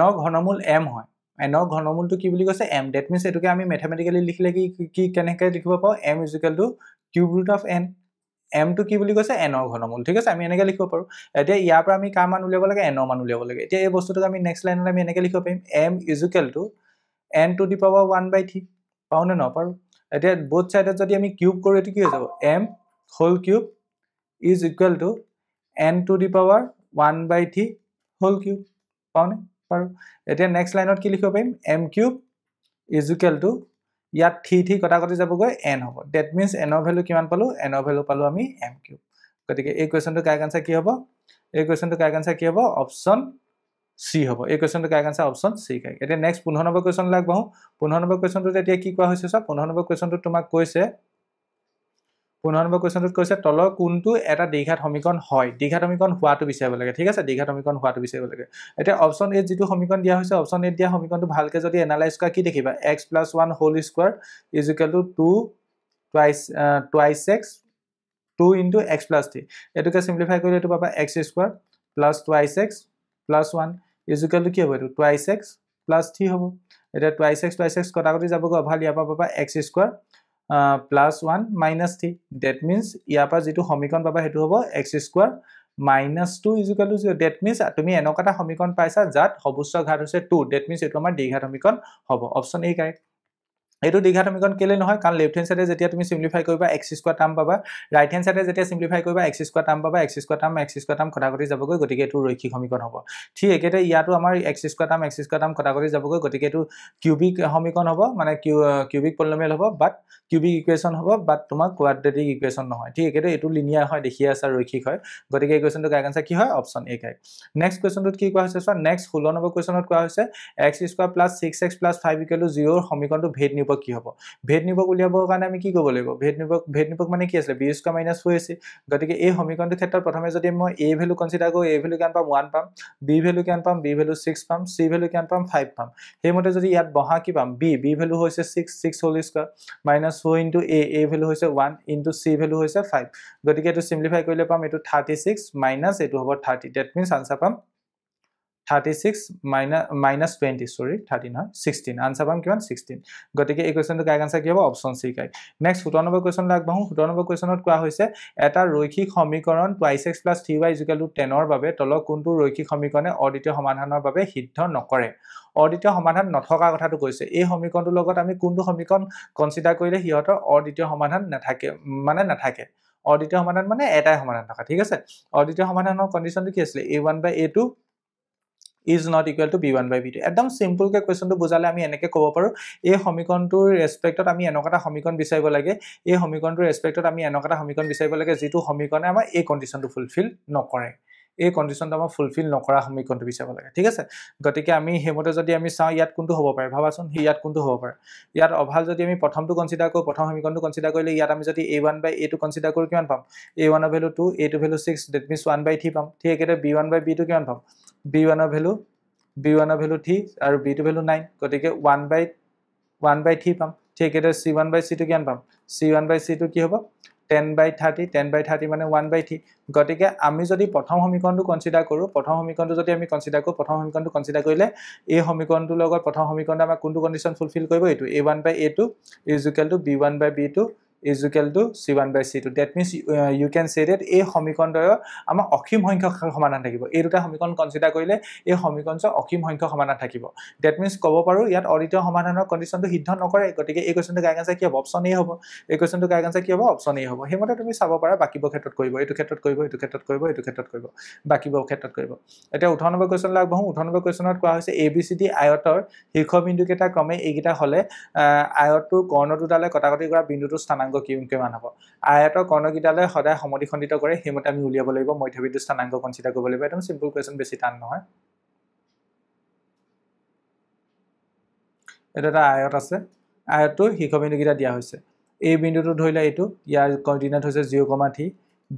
ৰ ঘনমূল m হয় n ৰ ঘনমূলটো কি বুলি কৈছে m that means এটোকে আমি ম্যাথমেটিক্যালি লিখিলে কি কেনেকৈ লিখিব পাও m = cube root of n m টো কি বুলি কৈছে n ৰ ঘনমূল ঠিক আছে আমি এনেকৈ লিখিব পাৰো এতিয়া ইয়াৰ পৰা আমি কাৰ মান উলিয়াব লাগে n ৰ মান উলিয়াব লাগে এতিয়া এই বস্তুটো আমি নেক্সট লাইনত আমি এনেকৈ লিখিব পাৰিম m = n to the power 1/3 পাও নে নপাৰো এতিয়া both side যদি আমি কিউব কৰো এটো কি হৈ যাব m whole cube is equal to n to the power 1/3 whole cube পাও নে পাৰো এতিয়া নেক্সট লাইনত কি লিখিব পাৰিম m cube is equal to ইয়াত 3 কটা কটি যাবগৈ n হ'ব that means n ৰ ভ্যালু কিমান পালো n ৰ ভ্যালু পালো আমি m cube গতিকে এই কোৱেশ্চনটো কাৰেক্ট আনসাৰ কি হ'ব এই কোৱেশ্চনটো কাৰেক্ট আনসাৰ কি হ'ব অপচন সি হ'ব এই কোৱেশ্চনটো কাৰেক্ট আনসাৰ অপচন সি কাই এতিয়া নেক্সট 15 নম্বৰ কোৱেশ্চন লাগবহু 15 নম্বৰ কোৱেশ্চনটো এতিয়া কি কোৱা হৈছে সব 15 নম্বৰ কোৱেশ্চনটো তোমাক কৈছে 15 নম্বৰ কোৱেশ্চনটোত কৈছে তলৰ কোনটো এটা দ্বিঘাত সমীকৰণ হয় দ্বিঘাত সমীকৰণ হোৱাটো বিচাৰিব লাগে ঠিক আছে দ্বিঘাত সমীকৰণ হোৱাটো বিচাৰিব লাগে এতিয়া অপচন এ যেটো সমীকৰণ দিয়া হৈছে অপচন এ দিয়া সমীকৰণটো ভালকে যদি এনালাইজ কৰা কি দেখিবা x + 1 whole square is equal to 2 twice x 2 into x plus 3 এটোকে simplify কৰিলে এটো পাবা x square plus twice x plus 1 is equal to কি হ'ব এটো twice x plus 3 হ'ব এটা twice x কটা কটি যাবগৈ অভাল ইয়াৰ পৰা পাবা x square plus 1 minus 3 that means ইয়াৰ পৰা যেটো সমীকৰণ পাবা হেতু হ'ব x square minus 2 is equal to 0 that means তুমি এনেকটা সমীকৰণ পাইছা যাত সবুজ ঘাত হৈছে 2 that means এটো আমাৰ দ্বিঘাত সমীকৰণ হ'ব অপচন এ কাৰেক্ট এটো দ্বিঘাত সমীকৰণ কেলে নহয় কাৰণ লেফট হ্যান্ড সাইডে যেতিয়া তুমি সিম্পলিফাই কৰিবা x স্কয়াৰ টাৰ্ম পাবা ৰাইট হ্যান্ড সাইডে যেতিয়া সিম্পলিফাই কৰিবা x স্কয়াৰ টাৰ্ম পাবা x স্কয়াৰ টাৰ্ম কটাকটি যাবগৈ গতিকে এটো ৰৈখিক সমীকৰণ হ'ব ঠিক একেতে ইয়াতো আমাৰ x স্কয়াৰ টাৰ্ম কটাকটি যাবগৈ গতিকে এটো কিউবিক সমীকৰণ হ'ব মানে কিউবিক পলিনোমিয়াল হ'ব বাট কিউবিক ইকুৱেশন হ'ব বাট তোমাৰ কোয়াড্ৰেটিক ইকুৱেশন নহয় ঠিক একেতে এটো লিনিয়াৰ হয় দেখি আছে ৰৈখিক হয় গতিকে এই কোৱেশ্চনটো কাৰেক্ট আনসাৰ কি হয় অপচন এ কাৰেক্ট নেক্সট কোৱেশ্চনটোত কি কোৱা হৈছে সো নেক্সট 16 নম্বৰ কোৱেশ্চনত কোৱা হৈছে x স্কয়াৰ + 6x + 5 = 0 ৰ সমীকৰণটো ভেদ নিৰ্ভৰ কি হ'ব ভেদ নিৰ্ভৰ উলিয়াবৰ কাৰণে আমি কি কৰিব লাগিব ভেদ নিৰ্ভৰ মানে কি আছে b² - 4ac গতিকে এই সমীকৰণটোৰ ক্ষেত্ৰত প্ৰথমে যদি মই a ভ্যালু কনসিডাৰ কৰো a ভ্যালু কিমান পাম 1 পাম b ভ্যালু কিমান পাম b ভ্যালু 6 পাম c ভ্যালু কিমান পাম 5 পাম হেমতে যদি ইয়াত বহা কি পাম b ভ্যালু হৈছে 6 whole square minus 4 into a value হৈছে 1 into c ভ্যালু হৈছে 5 গতিকে এটো সিম্পলিফাই কৰিলে পাম এটো 36 minus এটো হ'ব 30 that means আনসাৰ পাম 36 minus 20 sorry 13 হয় 16 আনসাৰ পাম কিমান 16 গতিকে এই কোৱেশ্চনটো কাৰেক্ট আনসাৰ কি হ'ব অপচন সি কাই নেক্সট 17 নম্বৰ কোৱেশ্চন লাগবহু 17 নম্বৰ কোৱেশ্চনত কোৱা হৈছে এটা ৰৈখিক সমীকৰণ 2x + 3y = 10 ৰ বাবে তলৰ কোনটো ৰৈখিক সমীকৰণে অদ্বিতীয় সমাধানৰ বাবে সিদ্ধ নকৰে অদ্বিতীয় সমাধান নথকা কথাটো কৈছে এই সমীকৰণটোৰ লগত আমি কোনটো সমীকৰণ কনসিডাৰ কৰিলে হিয়তৰ অদ্বিতীয় সমাধান নাথাকে অদ্বিতীয় সমাধান মানে এটাই সমাধান থকা ঠিক আছে অদ্বিতীয় সমাধানৰ কন্ডিশনটো কি আছিল a1/a2 is not equal to b1/b2 একদম সিম্পল কে কোৱেশ্চনটো বুজালে আমি এনেকে ক'ব পাৰো এই সমীকৰণটোৰ ৰেসপেক্টত আমি এনেকটা সমীকৰণ বিচাৰিব লাগে এই সমীকৰণটোৰ ৰেসপেক্টত আমি এনেকটা সমীকৰণ বিচাৰিব লাগে যেটো সমীকৰণে আমাৰ এই কন্ডিশনটো ফুলফিল নকৰে এই কন্ডিশনটো আমাৰ ফুলফিল নকৰা সমীকৰণটো বিচাৰিব লাগে ঠিক আছে গতিকে আমি হেমতে যদি আমি চাওঁ ইয়াত কোনটো হ'ব পাৰে ভাবাচোন ইয়াত কোনটো হ'ব পাৰে ইয়াত অভাল যদি আমি প্ৰথমটো কনসিডাৰ কৰো প্ৰথম সমীকৰণটো কনসিডাৰ কৰিলে ইয়াত আমি যদি a1/a2 কনসিডাৰ কৰো কিমান পাম a1 ৰ value 2 a2 value 6 that means 1/3 পাম ঠিক একেদৰে b1/b2 কিমান পাম b1 ৰ ভ্যালু 3 আৰু b2 ভ্যালু 9 গতিকে 1/3 পাম ঠিক একেদৰে c1/c2 কিমান পাম c1/c2 কি হ'ব 10/30 মানে 1/3 গতিকে আমি যদি প্ৰথম সমীকৰণটো কনসিডাৰ কৰো প্ৰথম সমীকৰণটো যদি আমি কনসিডাৰ কৰো প্ৰথম সমীকৰণটো কনসিডাৰ কৰিলে এই সমীকৰণটোৰ লগত প্ৰথম সমীকৰণটো আমাৰ কোনটো কন্ডিশন ফুলফিল কৰিব এইটো a1/a2 = b1/b2 = c1/c2 that means you can say that এই সমীকৰণটোৰ আমাৰ অসীম সংখ্যক সমাধান থাকিব এই দুটা সমীকৰণ কনসিডাৰ কৰিলে এই সমীকৰণৰ অসীম সংখ্যক সমাধান থাকিব that means ক'ব পাৰো ইয়াত অদ্বিতীয় সমাধানৰ কন্ডিশনটো সিদ্ধ নকৰে গতিকে এই কোৱেশ্চনটো কাৰেক্ট আনসাৰ কি হ'ব অপচন এ হ'ব এই কোৱেশ্চনটো কাৰেক্ট আনসাৰ কি হ'ব অপচন এ হ'ব হেমতে তুমি চাব পাৰা বাকিবোৰ ক্ষেত্ৰত কৰিব এইটো ক্ষেত্ৰত কৰিব এইটো ক্ষেত্ৰত কৰিব এইটো ক্ষেত্ৰত কৰিব বাকিবোৰ ক্ষেত্ৰত কৰিব এতিয়া 98 নম্বৰ কোৱেশ্চন লাগবহু 98 নম্বৰ কোৱেশ্চনত কোৱা হৈছে ABCD আয়তৰ শীৰ্ষবিন্দু কেইটা ক্ৰমে এইকেইটা হলে আয়তটোৰ কৰ্ণ দুডালে কটাকটি কৰা বিন্দুটোৰ স্থানাংক কিমান হ'ব আয়তৰ কৰ্ণকেইডালে সদায় সমদ্বিখণ্ডিত কৰে হেমতে আমি উলিয়াব লাগিব মধ্যবিন্দু স্থানাংক কনসিডাৰ কৰিব লাগিব একদম সিম্পল কোৱেশ্চন বেছি টান নহয় এটা আয়ত আছে আয়তটোৰ শীৰ্ষবিন্দুকেইটা দিয়া হৈছে এই বিন্দুটো ধৰিলে এইটো ইয়াৰ কোঅৰ্ডিনেট হৈছে 0,3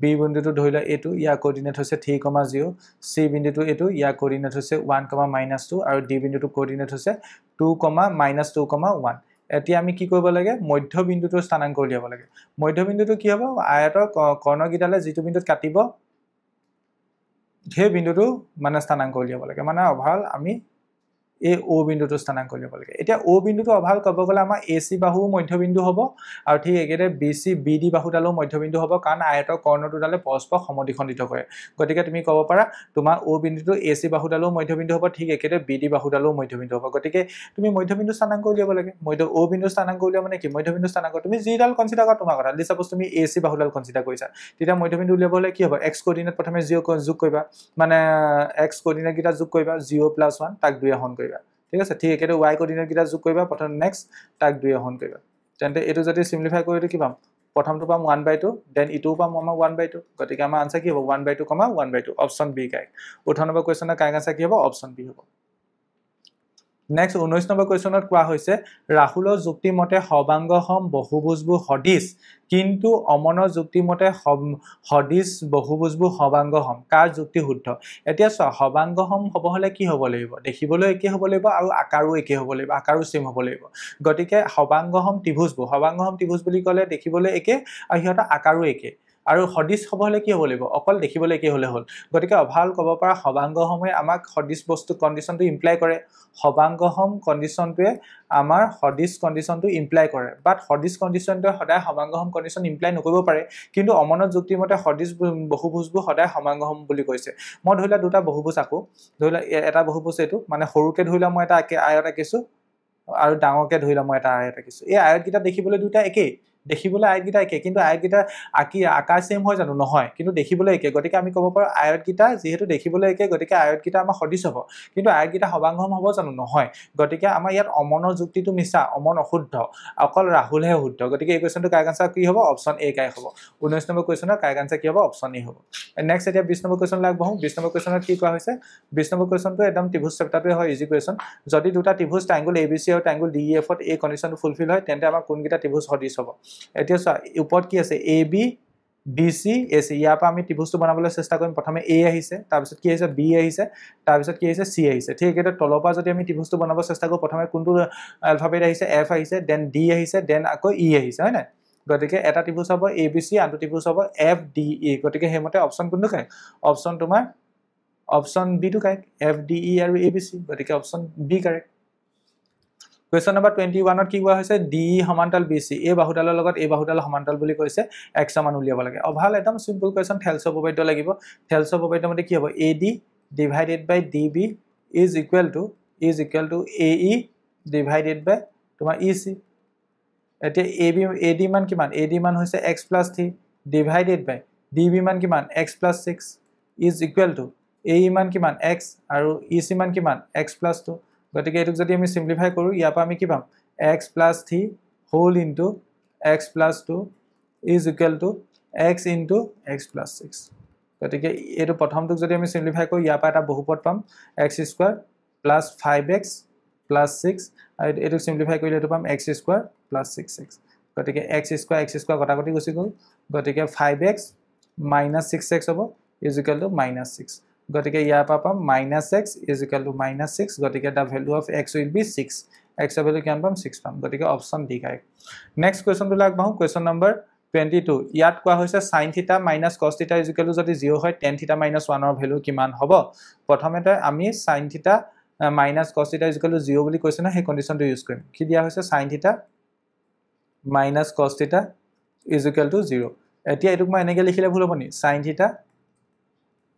বি বিন্দুটো ধৰিলে এইটো ইয়াৰ কোঅৰ্ডিনেট হৈছে 3,0 সি বিন্দুটো এইটো ইয়াৰ কোঅৰ্ডিনেট হৈছে 1,-2 আৰু ডি বিন্দুটো কোঅৰ্ডিনেট হৈছে 2,-2,1 এতিয়া আমি কি কৰিব লাগে মধ্যবিন্দুটোৰ স্থানাংক উলিয়াব লাগে মধ্যবিন্দুটো কি হ'ব আয়তৰ কৰ্ণকেইডালে যিটো বিন্দুত কাটিব সেই বিন্দুটো মানে স্থানাংক উলিয়াব লাগে মানে অভাল আমি এই ও বিন্দুটো স্থানাংক উলিয়াব লাগে এতিয়া ও বিন্দুটো অভাল ক'ব গ'লে আমাৰ এসি বাহু মধ্যবিন্দু হ'ব আৰু ঠিক একেদৰে বিসি বিডি বাহুডালো মধ্যবিন্দু হ'ব কাৰণ আয়তৰ কৰ্ণ দুডালে পৰস্পৰ সমদ্বিখণ্ডিত কৰে গতিকে তুমি ক'ব পাৰা তোমাৰ ও বিন্দুটো এসি বাহুডালো মধ্যবিন্দু হ'ব ঠিক একেদৰে বিডি বাহুডালো মধ্যবিন্দু হ'ব গতিকে তুমি মধ্যবিন্দু স্থানাংক উলিয়াব লাগে ও বিন্দু স্থানাংক উলিয়াব মানে কি মধ্যবিন্দু স্থানাংক তুমি যিডাল কনসিডাৰ কৰা তোমাৰ কথা সাপোজ তুমি এসি বাহুডাল কনসিডাৰ কৰিছা তেতিয়া মধ্যবিন্দু উলিয়াব হলে কি হ'ব x কোঅৰ্ডিনেট প্ৰথমে 0 যোগ কৰিবা মানে x কোঅৰ্ডিনেট কিটা যোগ কৰিবা 0 + 1 তাক 2 হৰণ কৰিবা ঠিক আছে ঠিক একেদৰে y কোঅৰ্ডিনেট কিটা যোগ কৰিবা প্ৰথম নেক্সট তাক 2 হৰণ কৰিবা তেন্তে এটো যদি সিম্পলিফাই কৰি কি পাম প্ৰথমটো পাম 1/2 দেন ইটো পাম আমাৰ 1/2 গতিকে আমাৰ আনসাৰ কি হ'ব 1/2, 1/2 অপচন বি কাৰেক্ট 98 নম্বৰ কোৱেশ্চনৰ কাৰেক্ট আনসাৰ কি হ'ব অপচন বি হ'ব নেক্সট 19 নম্বৰ কোৱেশ্চনত কোৱা হৈছে ৰাহুলৰ যুক্তি মতে সবাংগসম বহুভুজবোৰ সদিশ কিন্তু অমনৰ যুক্তি মতে সদিশ বহুভুজবোৰ সবাংগসম কাৰ যুক্তি শুদ্ধ এতিয়া সবাংগসম হ'ব হলে কি হ'ব লাগিব দেখিবলৈ একে হ'ব লাগিব আৰু আকাৰো একে হ'ব লাগিব আকাৰো সেম হ'ব লাগিব গতিকে সবাংগসম ত্ৰিভুজ বুলি ক'লে দেখিবলৈ একে আৰু সিহঁতৰ আকাৰো একে আৰু সদিশ হ'ব হলে কি হ'ব লাগিব অকল দেখিবলৈ একে হলে হ'ল গতিকে অভাল ক'ব পৰা সবাংগসমে আমাক সদিশ বস্তু কন্ডিশনটো ইমপ্লাই কৰে সবাংগসম কন্ডিশনটোৱে আমাৰ সদিশ কন্ডিশনটো ইমপ্লাই কৰে বাট সদিশ কন্ডিশনটোৱে সদায় সবাংগসম কন্ডিশন ইমপ্লাই নকৰিব পাৰে কিন্তু অমনৰ যুক্তি মতে সদিশ বহুভুজবোৰ সদায় সবাংগসম বুলি কৈছে মই ধৰিলা দুটা বহুভুজ আকো ধৰিলা এটা বহুভুজ এটো মানে সৰুকে ধৰিলা মই এটা আয়ত আঁকিছো আৰু ডাঙৰকে ধৰিলা মই এটা আয়ত আঁকিছো এই আয়তকিটা দেখিবলৈ দুটা একেই দেখিবলৈ আয়তকিটা একে কিন্তু আয়তকিটা আকাৰ সেম হয় জানো নহয় কিন্তু দেখিবলৈ একে গতিকে আমি ক'ব পাৰো আয়তকিটা যেহেতু দেখিবলৈ একে গতিকে আয়তকিটা আমাৰ সদিশ হ'ব কিন্তু আয়তকিটা সবাংগসম হ'ব জানো নহয় গতিকে আমাৰ ইয়াত অমনৰ যুক্তিটো মিছা অমন অশুদ্ধ অকল ৰাহুলহে শুদ্ধ গতিকে এই কোৱেশ্চনটো কাৰেক্ট আনসাৰ কি হ'ব অপচন এ কাৰেক্ট হ'ব 19 নম্বৰ কোৱেশ্চনৰ কাৰেক্ট আনসাৰ কি হ'ব অপচন এ হ'ব নেক্সট এতিয়া 20 নম্বৰ কোৱেশ্চন লাগবহু 20 নম্বৰ কোৱেশ্চনত কি কোৱা হৈছে 20 নম্বৰ কোৱেশ্চনটো একদম ত্ৰিভুজ চেপ্টাৰটোৱে হয় ইজি কোৱেশ্চন যদি দুটা ত্ৰিভুজ ট্ৰায়াঙ্গল ABC আৰু ট্ৰায়াঙ্গল DEF ত এই কন্ডিশনটো ফুলফিল হয় তেন্তে আমাৰ কোনকেইটা ত্ৰিভুজ সদিশ হ'ব এতিয়া চোৱা ওপৰত কি আছে AB BC AC ইয়াৰ পৰা আমি ত্ৰিভুজটো বনাবলৈ চেষ্টা কৰিম প্ৰথমে A আহিছে তাৰ পিছত কি আহিছে B আহিছে তাৰ পিছত কি আহিছে C আহিছে ঠিক একেদৰে তলৰ পৰা যদি আমি ত্ৰিভুজটো বনাব চেষ্টা কৰো প্ৰথমে কোনটো আলফাবেট আহিছে F আহিছে দেন D আহিছে দেন আকৌ E আহিছে হয় না গতিকে এটা ত্ৰিভুজ হ'ব ABC আনটো ত্ৰিভুজ হ'ব FDE গতিকে হেমতে অপচন কোনটো কাই অপচন তোমাৰ অপচন বি টু কাৰেক্ট FDE আৰু ABC গতিকে option B correct Question number 21 ত কি কোৱা হৈছে DE সমান্তৰাল BC এই বাহুডালৰ লগত এই বাহুডাল সমান্তৰাল বুলি কৈছে x সমান উলিয়াব লাগে অভাল একদম সিম্পল কোৱেশ্চন থেলছ উপপাদ্য লাগিব থেলছ উপপাদ্য মতে কি হ'ব AD divided by DB is equal to AE divided by তোমাৰ EC এতিয়া AD মান কিমান AD মান হৈছে x + 3 divided by DB মান কিমান x + 6 is equal to AE মান কিমান x আৰু EC মান কিমান x + 2 গতিকে এটুক যদি আমি সিম্পলিফাই কৰো ইয়াৰ পৰা আমি কি পাম x + 3 whole into x + 2 is equal to x into x + 6 গতিকে এইটো প্ৰথমটোক যদি আমি সিম্পলিফাই কৰো ইয়াৰ পৰা এটা বহুপদ পাম x² plus 5x plus 6 আৰু এইটোক সিম্পলিফাই কৰিলে এইটো পাম x² plus 6x গতিকে x² কটাকটি গুচি গ'ল গতিকে 5x minus 6x হ'ব is equal to minus 6 গতিকে ইয়াৰ পৰা পাম minus x is equal to minus 6 গতিকে the value of x will be 6 x এর ভ্যালু কিমান পাম 6 পাম গতিকে option D correct next question তো লাগবাহু কোয়েশ্চন নাম্বার 22 ইয়াত কোৱা হৈছে sin θ minus cos θ is equal to যদি 0 হয় tan θ minus 1 ৰ ভ্যালু কিমান হ'ব প্ৰথমতে আমি sin θ minus cos θ is equal to 0 বুলি কৈছে না সেই কন্ডিশনটো ইউজ কৰিম কি দিয়া হৈছে sin θ minus cos θ is equal to 0 এতিয়া এটুক মই এনেকৈ লিখিলে ভুল হ'ব নি sin θ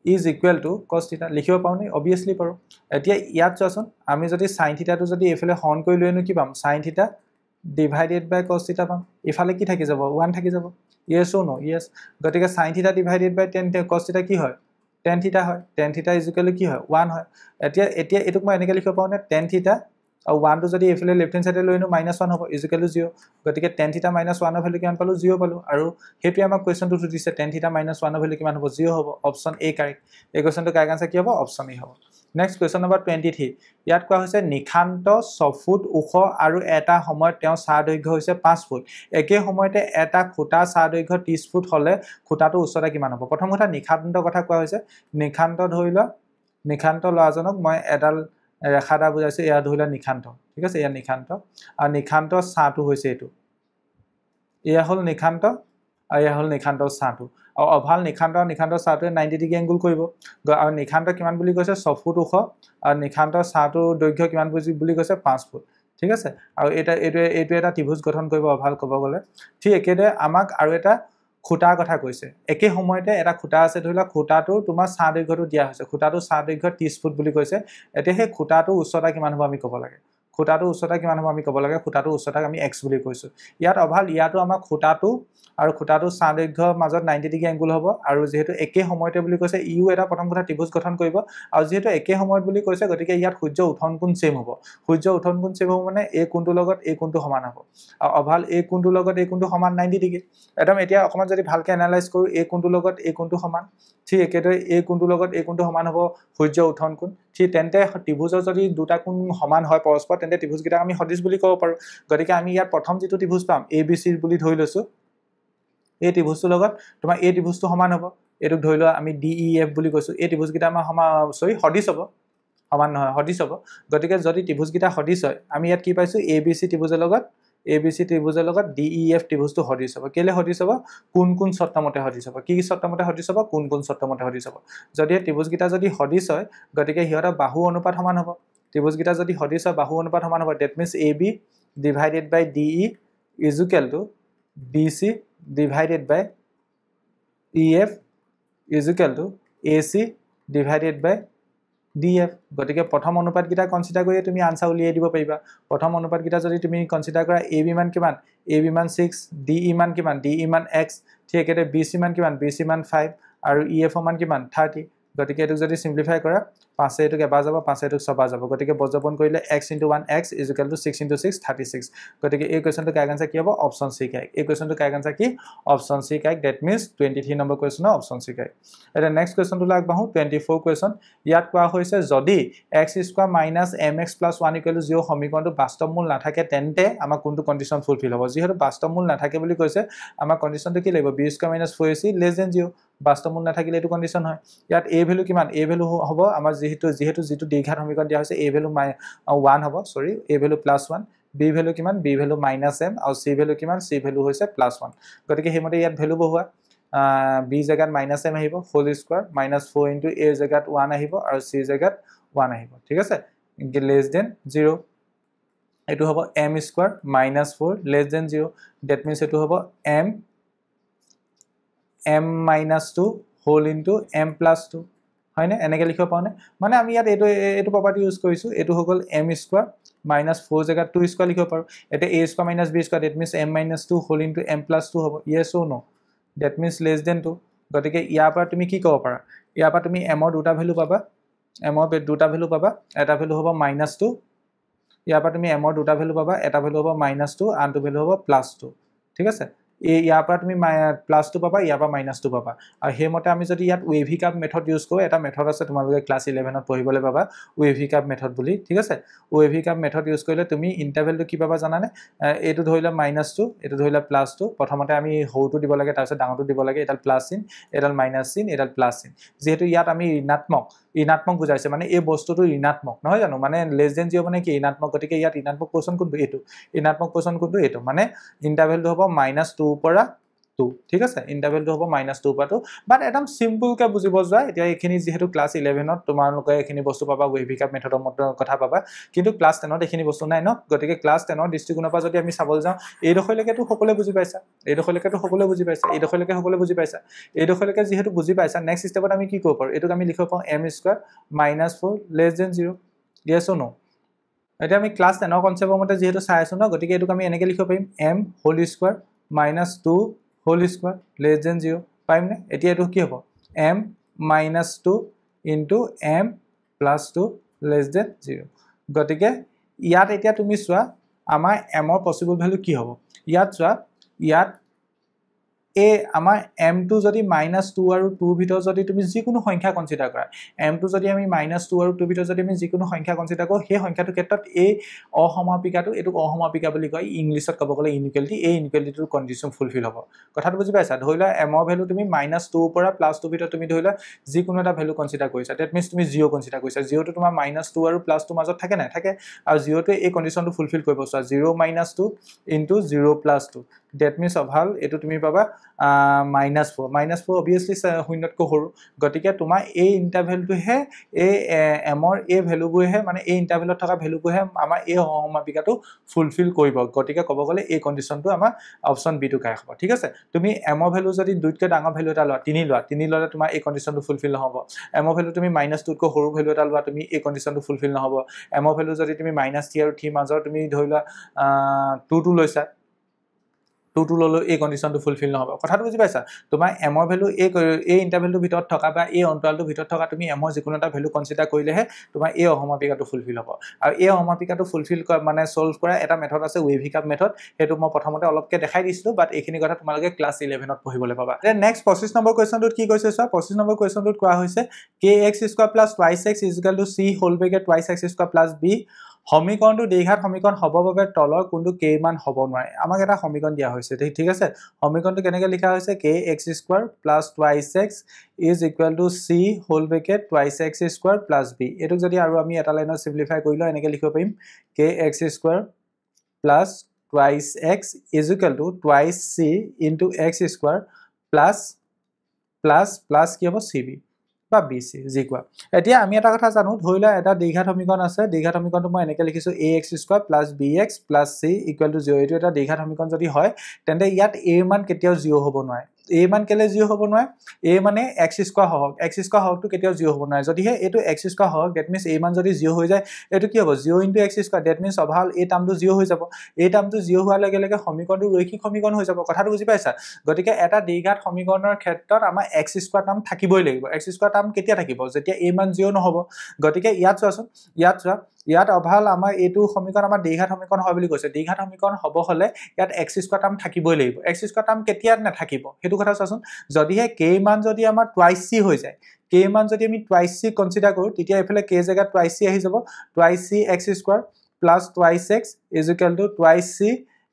is equal to cos θ লিখিব পাও নি obviously পাৰো এতিয়া ইয়াত চাচোন আমি যদি sin θ টো যদি এফালে হৰণ কৰি লয়নো কি পাম sin θ divided by cos θ পাম এফালে কি থাকি যাব 1 থাকি যাব yes or no yes গতিকে sin θ divided by tan cos θ কি হয় tan θ হয় tan θ is equal to কি হয় 1 হয় এতিয়া এটুক মই এনেকৈ লিখিব পাও নে tan θ আৰু 1 টো যদি এফালে লেফট হ্যান্ড সাইডে লয়নো -1 হ'ব is equal to 0 গতিকে tan θ - 1 ৰ ভ্যালু কিমান পালো 0 পালো আৰু হেতু আমাক কোৱেশ্চনটো সুধিছে tan θ - 1 ৰ ভ্যালু কিমান হ'ব 0 হ'ব অপচন এ কাৰেক্ট এই কোৱেশ্চনটো কাৰেক্ট আনসাৰ কি হ'ব অপচন এ হ'ব নেক্সট কোৱেশ্চন নম্বৰ 23 ইয়াত কোৱা হৈছে নিখান্ত 6 ফুট ওখ আৰু এটা সময়ত তেওঁ চাহ দৈৰ্ঘ্য হৈছে 5 ফুট একে সময়তে এটা খুঁটা চাহ দৈৰ্ঘ্য 30 ফুট হলে খুঁটাটো উচ্চতা কিমান হ'ব প্ৰথম কথা নিখান্ত কথা কোৱা হৈছে নিখান্ত ধৰিলা নিখান্ত লৰাজনক মই এডাল ৰেখাটা বুজাইছে ইয়া ধৰিলা নিখান্ত ঠিক আছে ইয়া নিখান্ত আৰু নিখান্ত চাহটো হৈছে এটো ইয়া হল নিখান্ত আৰু ইয়া হল নিখান্ত চাহটো আৰু অভাল নিখান্ত চাহটোৱে 90 ডিগ্ৰী এংগল কৰিব আৰু নিখান্ত কিমান বুলি কৈছে 6 ফুট ওখ আৰু নিখান্ত চাহটো দৈৰ্ঘ্য কিমান বুলি কৈছে 5 ফুট ঠিক আছে আৰু এইটো এটা ত্ৰিভুজ গঠন কৰিব অভাল ক'ব গলে ঠিক একেদৰে আমাক আৰু এটা খুঁটাৰ কথা কৈছে একে সময়তে এটা খুঁটা আছে ধৰিলা খুঁটাটো তোমাৰ চাহ দৈৰ্ঘ্যটো দিয়া হৈছে খুঁটাটো চাহ দৈৰ্ঘ্য 30 ফুট বুলি কৈছে এতিয়া সেই খুঁটাটো উচ্চতা কিমান হ'ব আমি ক'ব লাগে খুঁটাটো উচ্চতা কিমান হ'ব আমি ক'ব লাগে খুঁটাটো উচ্চতাক আমি x বুলি কৈছো ইয়াত অভাল ইয়াটো আমাৰ খুঁটাটো আৰু খুঁটাটো চাহ দৈৰ্ঘ্যৰ মাজত 90 ডিগ্ৰী এংগল হ'ব আৰু যেহেতু একে সময়তে বুলি কৈছে ইউ এটা প্ৰথম কথা ত্ৰিভুজ গঠন কৰিব আৰু যেহেতু একে সময়ত বুলি কৈছে গতিকে ইয়াত সূৰ্য উঠন কোণ সেম হ'ব সূৰ্য উঠন কোণ সেম হ'ব মানে এই কোণটোৰ লগত এই কোণটো সমান হ'ব আৰু অভাল এই কোণটোৰ লগত এই কোণটো সমান 90 ডিগ্ৰী একদম এতিয়া অকমান যদি ভালকে এনালাইজ কৰো এই কোণটোৰ লগত এই কোণটো সমান ঠিক একেদৰে এই কোণটোৰ লগত এই কোণটো সমান হ'ব সূৰ্য উঠন কোণ ঠিক তেন্তে ত্ৰিভুজৰ যদি দুটা কোণ সমান হয় পৰস্পৰ তেন্তে ত্ৰিভুজকেইটা আমি সদৃশ বুলি ক'ব পাৰো গতিকে আমি ইয়াত প্ৰথম যেটো ত্ৰিভুজ পাম ABC বুলি ধৰি লৈছো এই ত্ৰিভুজৰ লগত তোমাৰ এই ত্ৰিভুজটো সমান হ'ব এটো ধৰি লোৱা আমি DEF বুলি কৈছো এই ত্ৰিভুজকেইটা আমাৰ সদৃশ হ'ব সমান নহয় সদৃশ হ'ব গতিকে যদি ত্ৰিভুজকেইটা সদৃশ হয় আমি ইয়াত কি পাইছো ABC ত্ৰিভুজৰ লগত DEF ত্ৰিভুজটো সদৃশ হ'ব কেলে সদৃশ হ'ব কোন শৰ্তমতে সদৃশ হ'ব কি শৰ্তমতে সদৃশ হ'ব কোন শৰ্তমতে সদৃশ হ'ব যদি ত্ৰিভুজকেইটা যদি সদৃশ হয় গতিকে হিয়ৰৰ বাহু অনুপাত সমান হ'ব ত্ৰিভুজকেইটা যদি সদৃশ হয় বাহু অনুপাত সমান হ'ব that means AB divided by DE is equal to BC divided by EF is equal to AC divided by DF গতিকে প্ৰথম অনুপাত কিটা কনসিডাৰ কৰি তুমি আনসাৰ উলিয়াই দিব পাৰিবা প্ৰথম অনুপাত কিটা যদি তুমি কনসিডাৰ কৰা AB মান কিমান AB মান 6 DE মান কিমান DE মান x ঠিক একেদৰে BC মান কিমান BC মান 5 আৰু EF মান কিমান 30 গতিকে এটো যদি সিম্পলিফাই কৰা 5 এটো এবাৰ যাব 5 এটো 6 বাৰ যাব গতিকে বজ্ৰপন কৰিলে x * 1x = 6 * 6 36 গতিকে এই কোৱেশ্চনটো কাৰেক্ট আনসাৰ কি হ'ব অপচন সি কাৰেক্ট এই কোৱেশ্চনটো কাৰেক্ট আনসাৰ কি option C correct that means 23 number question option C correct এটা নেক্সট কোৱেশ্চনটো লাগবাহু 24 কোৱেশ্চন ইয়াত কোৱা হৈছে যদি x² - mx + 1 = 0 সমীকৰণটো বাস্তৱ মূল নাথাকে তেন্তে আমাৰ কোনটো কন্ডিশন ফুলফিল হ'ব যেহেতু বাস্তৱ মূল নাথাকে বুলি কৈছে আমাৰ কন্ডিশনটো কি লাগিব b² - 4ac <= 0 বাস্তৱ মূল নাথাকিলে এটো কন্ডিশন হয় ইয়াত a ভ্যালু কিমান a ভ্যালু হ'ব আমাৰ যেহেতু যেটো দ্বিঘাত সমীকৰণ দিয়া হৈছে a ভ্যালু 1 হ'ব সৰি a ভ্যালু +1 b ভ্যালু কিমান b ভ্যালু -m আৰু c ভ্যালু কিমান c ভ্যালু হৈছে +1 গতিকে হেমতে ইয়াত ভ্যালু বহুৱা b জাগাত -m আহিব হোল স্কয়াৰ -4 * a জাগাত 1 আহিব আৰু c জাগাত 1 আহিব ঠিক আছে <0 এটো হ'ব m² - 4 <0 that means এটো হ'ব m - 2 হোল * m + 2 হয়নে এনেকৈ লিখিব পাওনে মানে আমি ইয়াত এটো প্ৰপাৰ্টি ইউজ কৰিছো এটো হগল m² - 4 জাগাত 2 স্কয়াৰ লিখিব পাৰো এতে a² - b² that means m - 2 whole * m + 2 হ'ব yes or no that means <2 গতিকে ইয়াৰ পৰা তুমি কি ক'ব পাৰা ইয়াৰ পৰা তুমি m ৰ দুটা ভ্যালু পাবা এটা ভ্যালু হ'ব -2 ইয়াৰ পৰা তুমি m ৰ দুটা ভ্যালু পাবা এটা ভ্যালু হ'ব -2 আনটো ভ্যালু হ'ব +2 ঠিক আছে ইয়াৰ পৰা তুমি +2 পাবা ইয়াৰ পৰা -2 পাবা আৰু হেমতে আমি যদি ইয়াত ওয়েভি কাপ মেথড ইউজ কৰো এটা মেথড আছে তোমালোকে ক্লাস 11 ত পঢ়িবলৈ পাবা ওয়েভি কাপ মেথড বুলি ঠিক আছে ওয়েভি কাপ মেথড ইউজ কৰিলে তুমি ইন্টাৰভেলটো কি পাবা জানানে এটো ধৰিলা -2 এটো ধৰিলা +2 প্ৰথমতে আমি হৌটো দিব লাগে তাৰপিছত ডাঙৰটো দিব লাগে এডাল প্লাস চিন এডাল মাইনাস চিন এডাল প্লাস চিন যেহেতু ইয়াত আমি ঋণাত্মক বুজাইছে মানে এই বস্তুটো ঋণাত্মক নহয় জানো মানে লেস দেন 0 মানে কি ঋণাত্মক গতিকে ইয়াত ঋণাত্মক পোজিশন কোনটো এটো ঋণাত্মক পোজিশন কোনটো এটো মানে ইন্টাৰভেলটো হ'ব -2 পৰা 2 ঠিক আছে ইন্টাৰভেলটো হ'ব -2 পৰা 2 বাট একদম সিম্পল কে বুজিব যায় এতিয়া এখিনি যেহেতু ক্লাস 11 ত তোমালোকে এখিনি বস্তু পাবা ওয়েভি কাপ মেথডৰ কথা পাবা কিন্তু ক্লাস 10 ত এখিনি বস্তু নাই ন গতিকে ক্লাস 10 ৰ দৃষ্টিকোণৰ পৰা যদি আমি চাবলৈ যাওঁ এই দখলৈকেটো সকলোৱে বুজি পাইছা এই দখলৈকেটো সকলোৱে বুজি পাইছা এই দখলৈকে সকলোৱে বুজি পাইছা এই দখলৈকে যেহেতু বুজি পাইছা নেক্সট স্টেপত আমি কি কৰিব পাৰো এটোক আমি লিখিব পাৰো m² -4 <0 yes or no এটা আমি ক্লাস 10 ৰ কনসেপ্টৰ মতে যেহেতু চাই আছো ন গতিকে এটোক আমি এনেকৈ লিখিব পাৰিম m² -2 whole square less than 0 পাইম নে এতিয়া এটো কি হ'ব m -2 into m + 2 less than 0 গতিকে ইয়াত এতিয়া তুমি চোৱা আমাৰ m ৰ পসিবল ভ্যালু কি হ'ব ইয়াত চোৱা ইয়াত এ আমাৰ m2 যদি -2 আৰু 2 ভিতৰত যদি তুমি যিকোনো সংখ্যা কনসিডাৰ কৰা m2 যদি আমি -2 আৰু 2 ভিতৰত যদি আমি যিকোনো সংখ্যা কনসিডাৰ কৰো সেই সংখ্যাটোৰ ক্ষেত্ৰত এই অসমাপিকাটো এটো অসমাপিকা বুলি কয় ইংলিশত ক'ব গ'লে ইনইকুৱেলিটি এই ইনইকুৱেলিটিৰ কন্ডিশন ফুলফিল হ'ব কথাটো বুজি পাইছা ধৰিলা m ৰ ভ্যালু তুমি -2 পৰা +2 ভিতৰত তুমি ধৰিলা যিকোনো এটা ভ্যালু কনসিডাৰ কৰিছা দ্যাট মিন্স তুমি 0 কনসিডাৰ কৰিছা 0 টো তোমাৰ -2 আৰু +2 মাজত থাকে না থাকে আৰু 0 টোৱে এই কন্ডিশনটো ফুলফিল কৰিব চোৱা 0 - 2 into 0 + 2 দ্যাট মিন্স অভাল এটো তুমি পাবা -4 obviously শূন্যতকৈ সৰু গতিকে তোমাৰ এই ইন্টাৰভেলটো হে এই m ৰ এই ভ্যালুবোৰ হে মানে এই ইন্টাৰভেলত থকা ভ্যালুবোৰ হে আমাৰ এই অসমাপিকাটো ফুলফিল কৰিব গতিকে ক'ব গ'লে এই কন্ডিশনটো আমাৰ অপচন বি টো কাই হ'ব ঠিক আছে তুমি m ৰ ভ্যালু যদি 2 তকৈ ডাঙৰ ভ্যালু এটা লোৱা 3 ললে তোমাৰ এই কন্ডিশনটো ফুলফিল নহব m ৰ ভ্যালু তুমি -2 তকৈ সৰু ভ্যালু এটা লোৱা তুমি এই কন্ডিশনটো ফুলফিল নহব m ৰ ভ্যালু যদি তুমি -3 আৰু 3 মাজৰ তুমি ধৰিলা 2 টো লৈছা 2 টো ললো এই কন্ডিশনটো ফুলফিল নহব কথাটো বুজি পাইছা তোমাৰ m ৰ ভ্যালু এই ইন্টাৰভেলটোৰ ভিতৰত থকা বা এই অন্তৰালটোৰ ভিতৰত থকা তুমি m ৰ যিকোনো এটা ভ্যালু কনসিডাৰ কৰিলেহে তোমাৰ এই অসমাপিকাটো ফুলফিল হ'ব আৰু এই অসমাপিকাটো ফুলফিল মানে সলভ কৰা এটা মেথড আছে ওয়েভি কাপ মেথড হেতু মই প্ৰথমতে অলপকে দেখাই দিছিলো বাট এইখিনি কথা তোমালোকে ক্লাস 11 ত পঢ়িবলৈ পাবা দেন নেক্সট 25 নম্বৰ কোৱেশ্চনটোত কি কৈছে চোৱা 25 নম্বৰ কোৱেশ্চনটোত কোৱা হৈছে kx² + 2x = c whole bracket 2x² + b সমীকৰণটো দ্বিঘাত সমীকৰণ হ'ব বাবে তলৰ কোনটো k মান হ'ব নোৱাৰে আমাক এটা সমীকৰণ দিয়া হৈছে ঠিক আছে সমীকৰণটো কেনেকৈ লিখা হৈছে kx² + 2x = c whole bracket 2x² + b এটোক যদি আৰু আমি এটা লাইনত সিম্পলিফাই কৰিলে এনেকৈ লিখিব পাৰিম kx² + 2x = 2c into x² plus কি হ'ব cb বা bc জিকুৱা এতিয়া আমি এটা কথা জানো ধৰিলা এটা দ্বিঘাত সমীকৰণ আছে দ্বিঘাত সমীকৰণটো মই এনেকৈ লিখিছো ax² + bx + c = 0 এটো এটা দ্বিঘাত সমীকৰণ যদি হয় তেন্তে ইয়াত a মান কেতিয়াও 0 হ'ব নোৱাৰে a মান কেলে 0 হ'ব নোৱাৰে a মানে x² হওক তো কেতিয়াও 0 হ'ব নোৱাৰে যদি হে এটো x² হওক দ্যাট মিন্স a মান যদি 0 হৈ যায় এটো কি হ'ব 0 * x² দ্যাট মিন্স অভাল এই টাৰ্মটো 0 হৈ যাব এই টাৰ্মটো 0 হোৱাৰ লগে লগে সমীকৰণটো ৰৈখিক সমীকৰণ হৈ যাব কথাটো বুজি পাইছা গতিকে এটা দ্বিঘাত সমীকৰণৰ ক্ষেত্ৰত আমাৰ x² টাৰ্ম থাকিবই লাগিব x² টাৰ্ম কেতিয়া থাকিব যেতিয়া a মান 0 নহব গতিকে ইয়াত চোৱাচোন ইয়াত অভাল আমাৰ এটো সমীকৰণ আমাৰ দ্বিঘাত সমীকৰণ হয় বুলি কৈছে দ্বিঘাত সমীকৰণ হ'ব হলে ইয়াত x² টাৰ্ম থাকিবই লাগিব x² টাৰ্ম কেতিয়া নাথাকিব হেতু কথা চোৱাচোন যদি হে k মান যদি আমাৰ 2c হৈ যায় k মান যদি আমি 2c কনসিডাৰ কৰো তেতিয়া এফালে k জায়গাত 2c আহি যাব 2c x² + 2x = 2c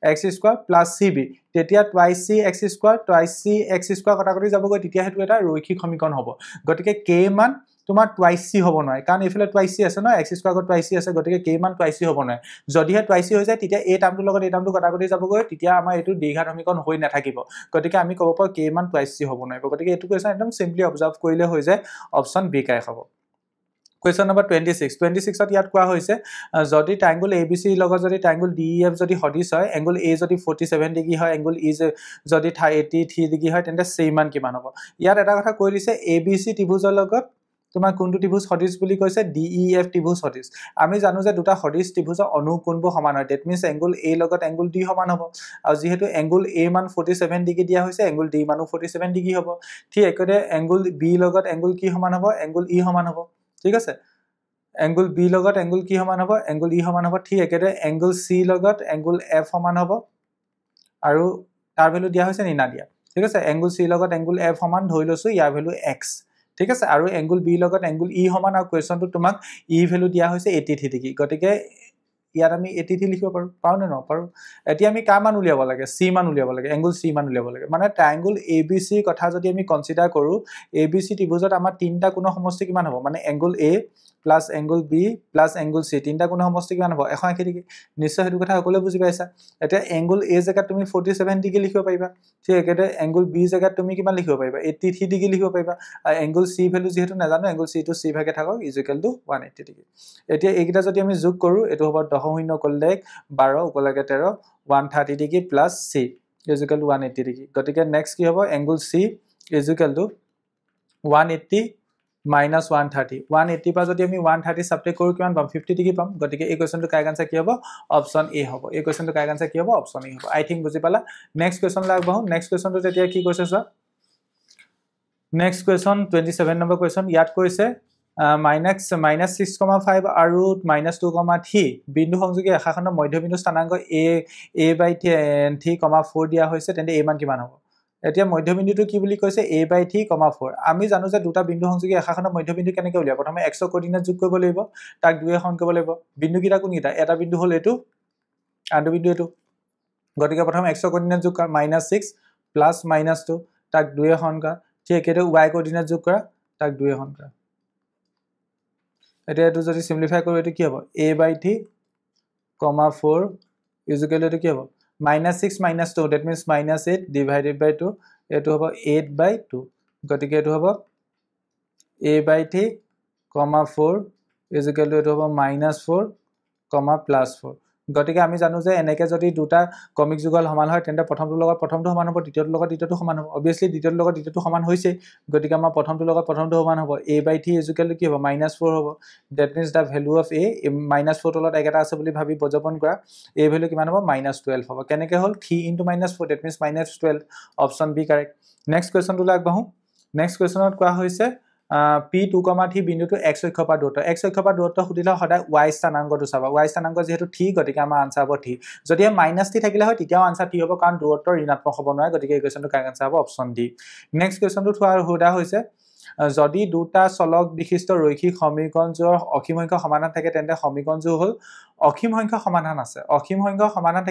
x² + cb তেতিয়া 2c x² কটাকটি যাবগৈ তেতিয়া হেতু এটা ৰৈখিক সমীকৰণ হ'ব গতিকে k মান তোমাৰ 2c হ'ব নহয় কাৰণ এফালে 2c আছে ন x² আগত 2c আছে গতিকে k মান 2c হ'ব নহয় যদি হে 2c হৈ যায় তেতিয়া এই টাৰ্মটোৰ লগত এই টাৰ্মটো কটাকটি যাবগৈ তেতিয়া আমাৰ এটো দ্বিঘাত সমীকৰণ হৈ নাথাকিব গতিকে আমি ক'ব পাৰো k মান 2c হ'ব নহয় গতিকে এটো কোৱেশ্চন একদম সিম্পলি অবজাৰ্ভ কৰিলে হৈ যায় অপচন বি কাই হ'ব Question number 26 ত ইয়াত কোৱা হৈছে যদি ট্ৰায়াঙ্গল ABC লগত যদি ট্ৰায়াঙ্গল DEF যদি সদিশ হয় এংগল A যদি 47 ডিগ্ৰী হয় এংগল E যদি 83 ডিগ্ৰী হয় তেন্তে C মান কিমান হ'ব ইয়াত এটা কথা কৈ দিছে ABC ত্ৰিভুজৰ লগত তোমাৰ কোনটো ত্ৰিভুজ সদিশ বুলি কৈছে DEF ত্ৰিভুজ সদিশ আমি জানো যে দুটা সদিশ ত্ৰিভুজৰ অনুকোণবোৰ সমান হয় দ্যাট মিন্স এংগল A লগত এংগল D সমান হ'ব আৰু যেহেতু এংগল A মান 47 ডিগ্ৰী দিয়া হৈছে এংগল D মানো 47 ডিগ্ৰী হ'ব ঠিক একেদৰে এংগল B লগত এংগল কি সমান হ'ব এংগল E সমান হ'ব ঠিক আছে এংগল B লগত এংগল কি সমান হ'ব এংগল E সমান হ'ব ঠিক একেদৰে এংগল C লগত এংগল F সমান হ'ব আৰু তাৰ ভ্যালু দিয়া হৈছে নি না দিয়া ঠিক আছে এংগুল সি লগত এংগুল এফ সমান ধৰি লৈছো ইয়াৰ ভ্যালু x ঠিক আছে আৰু এংগুল বি লগত এংগুল ই সমান আৰু কোৱেশ্চনটো তোমাক ই ভ্যালু দিয়া হৈছে 83 ডিগ্ৰী গতিকে ইয়াত আমি 83 লিখিব পাৰো পাও নে নপাৰো এতিয়া আমি কা মান উলিয়াব লাগে সি মান উলিয়াব লাগে এংগুল সি মান উলিয়াব লাগে মানে ট্ৰায়াঙ্গল এবিসি কথা যদি আমি কনসিডাৰ কৰো এবিসি ত্ৰিভুজত আমাৰ তিনটা কোণ সমষ্টি কিমান হ'ব মানে angle A plus angle B plus angle C তিনটা কোণ সমষ্টি কিমান হ'ব 180 ডিগ্ৰী নিশ্চয় হেতু কথা সকলোৱে বুজি পাইছা এতিয়া এংগুল এ জায়গাত তুমি 47 ডিগ্ৰী লিখিব পাৰিবা ঠিক একেদৰে এংগুল বি জায়গাত তুমি কিমান লিখিব পাৰিবা 83 ডিগ্ৰী লিখিব পাৰিবা আৰু এংগুল সি ভ্যালু যেহেতু নাজানো এংগুল সি টু সি ভাগে থাকক ইকুৱেল টু 180 ডিগ্ৰী এতিয়া এইকেইটা যদি আমি যোগ কৰো এটো হ'ব 10 কলেক 12 উপলকে 13 130 degree plus C equal to 180 degree গতিকে নেক্সট কি হ'ব angle C equal to 180 minus 130 180 পা যদি আমি 130 সাবট্ৰেক্ট কৰো কিমান পাম 50 ডিগ্ৰী পাম গতিকে এই কোৱেশ্চনটো কাই আনসাৰ কি হ'ব অপচন এ হ'ব এই কোৱেশ্চনটো কাই আনসাৰ কি হ'ব অপচন এ হ'ব আই থিংক বুজি পালা নেক্সট কোৱেশ্চন লাগবহু নেক্সট কোৱেশ্চনটো তেতিয়া কি কৈছে চোৱা নেক্সট কোৱেশ্চন 27 নম্বৰ কোৱেশ্চন ইয়াত কৈছে -6,5 আৰু -2,3 বিন্দু সংযোগী ৰেখাখনৰ মধ্যবিন্দু স্থানাংক a/3,4 দিয়া হৈছে তেন্তে a মান কিমান হ'ব এতিয়া মধ্যবিন্দুটো কি বুলি কৈছে a/3,4 আমি জানো যে দুটা বিন্দু সংযোগী ৰেখাখনৰ মধ্যবিন্দু কেনেকৈ উলিয়াব প্ৰথমে x কোঅৰ্ডিনেট যোগ কৰিব লাগিব তাক 2 এ হৰণ কৰিব লাগিব বিন্দু কিটা কোনকিটা এটা বিন্দু হল এটো আনটো বিন্দু এটো গতিকে প্ৰথমে x কোঅৰ্ডিনেট যোগ কৰা -6 প্লাস -2 তাক 2 এ হৰণ কৰা ঠিক এটো y কোঅৰ্ডিনেট যোগ কৰা তাক 2 এ হৰণ কৰা এটা এটো যদি সিম্পলিফাই কৰো এটো কি হ'ব a/3,4 ইকুৱেল টু কি হ'ব -6 -2 that means -8 divided by 2 এটো হ'ব 8/2 গতিকে এটো হ'ব a/3,4 ইকুৱেল টু এটো হ'ব -4, +4 গতিকে আমি জানো যে এনেকে যদি দুটা কমিক যুগল সমান হয় তেন্তে প্ৰথমটো লগত প্ৰথমটো সমান হ'ব দ্বিতীয়টো লগত দ্বিতীয়টো সমান হ'ব obviously দ্বিতীয়টো লগত দ্বিতীয়টো সমান হৈছে গতিকে আমাৰ প্ৰথমটো লগত প্ৰথমটো সমান হ'ব a/3 ইকুৱেল টু কি হ'ব -4 হ'ব that means the value of a -4 তলত একেটা আছে বুলি ভাবি বৰ্জন কৰা a ভ্যালু কিমান হ'ব -12 হ'ব কেনেকে হল 3 * -4 that means -12 option B correct next কোৱেশ্চনটো লাগবাহু নেক্সট কোৱেশ্চনত কোৱা হৈছে P2,3 বিন্দুটো x অক্ষ পৰা দূৰত্ব x অক্ষ পৰা দূৰত্ব খুদিলে সদায় y স্থানাংকটো চাবা y স্থানাংক যেহেতু ঠিক গতিকে আমাৰ আনসাৰ হ'ব ঠিক যদি -t থাকিলে হয় তেতিয়াও আনসাৰ ঠিক হ'ব কাৰণ দূৰত্ব ঋণাত্মক হ'ব নোৱাৰে গতিকে এই কোৱেশ্চনটো কাৰেক্ট আনসাৰ হ'ব অপচন ডি নেক্সট কোৱেশ্চনটো হোৱা হৈছে যদি দুটা চলক বিশিষ্ট ৰৈখিক সমীকৰণজোৰ অসীম সংখ্যক সমাধান থাকে তেন্তে সমীকৰণজোৰ হল অসীম সংখ্যক সমাধান আছে অসীম সংখ্যক সমাধান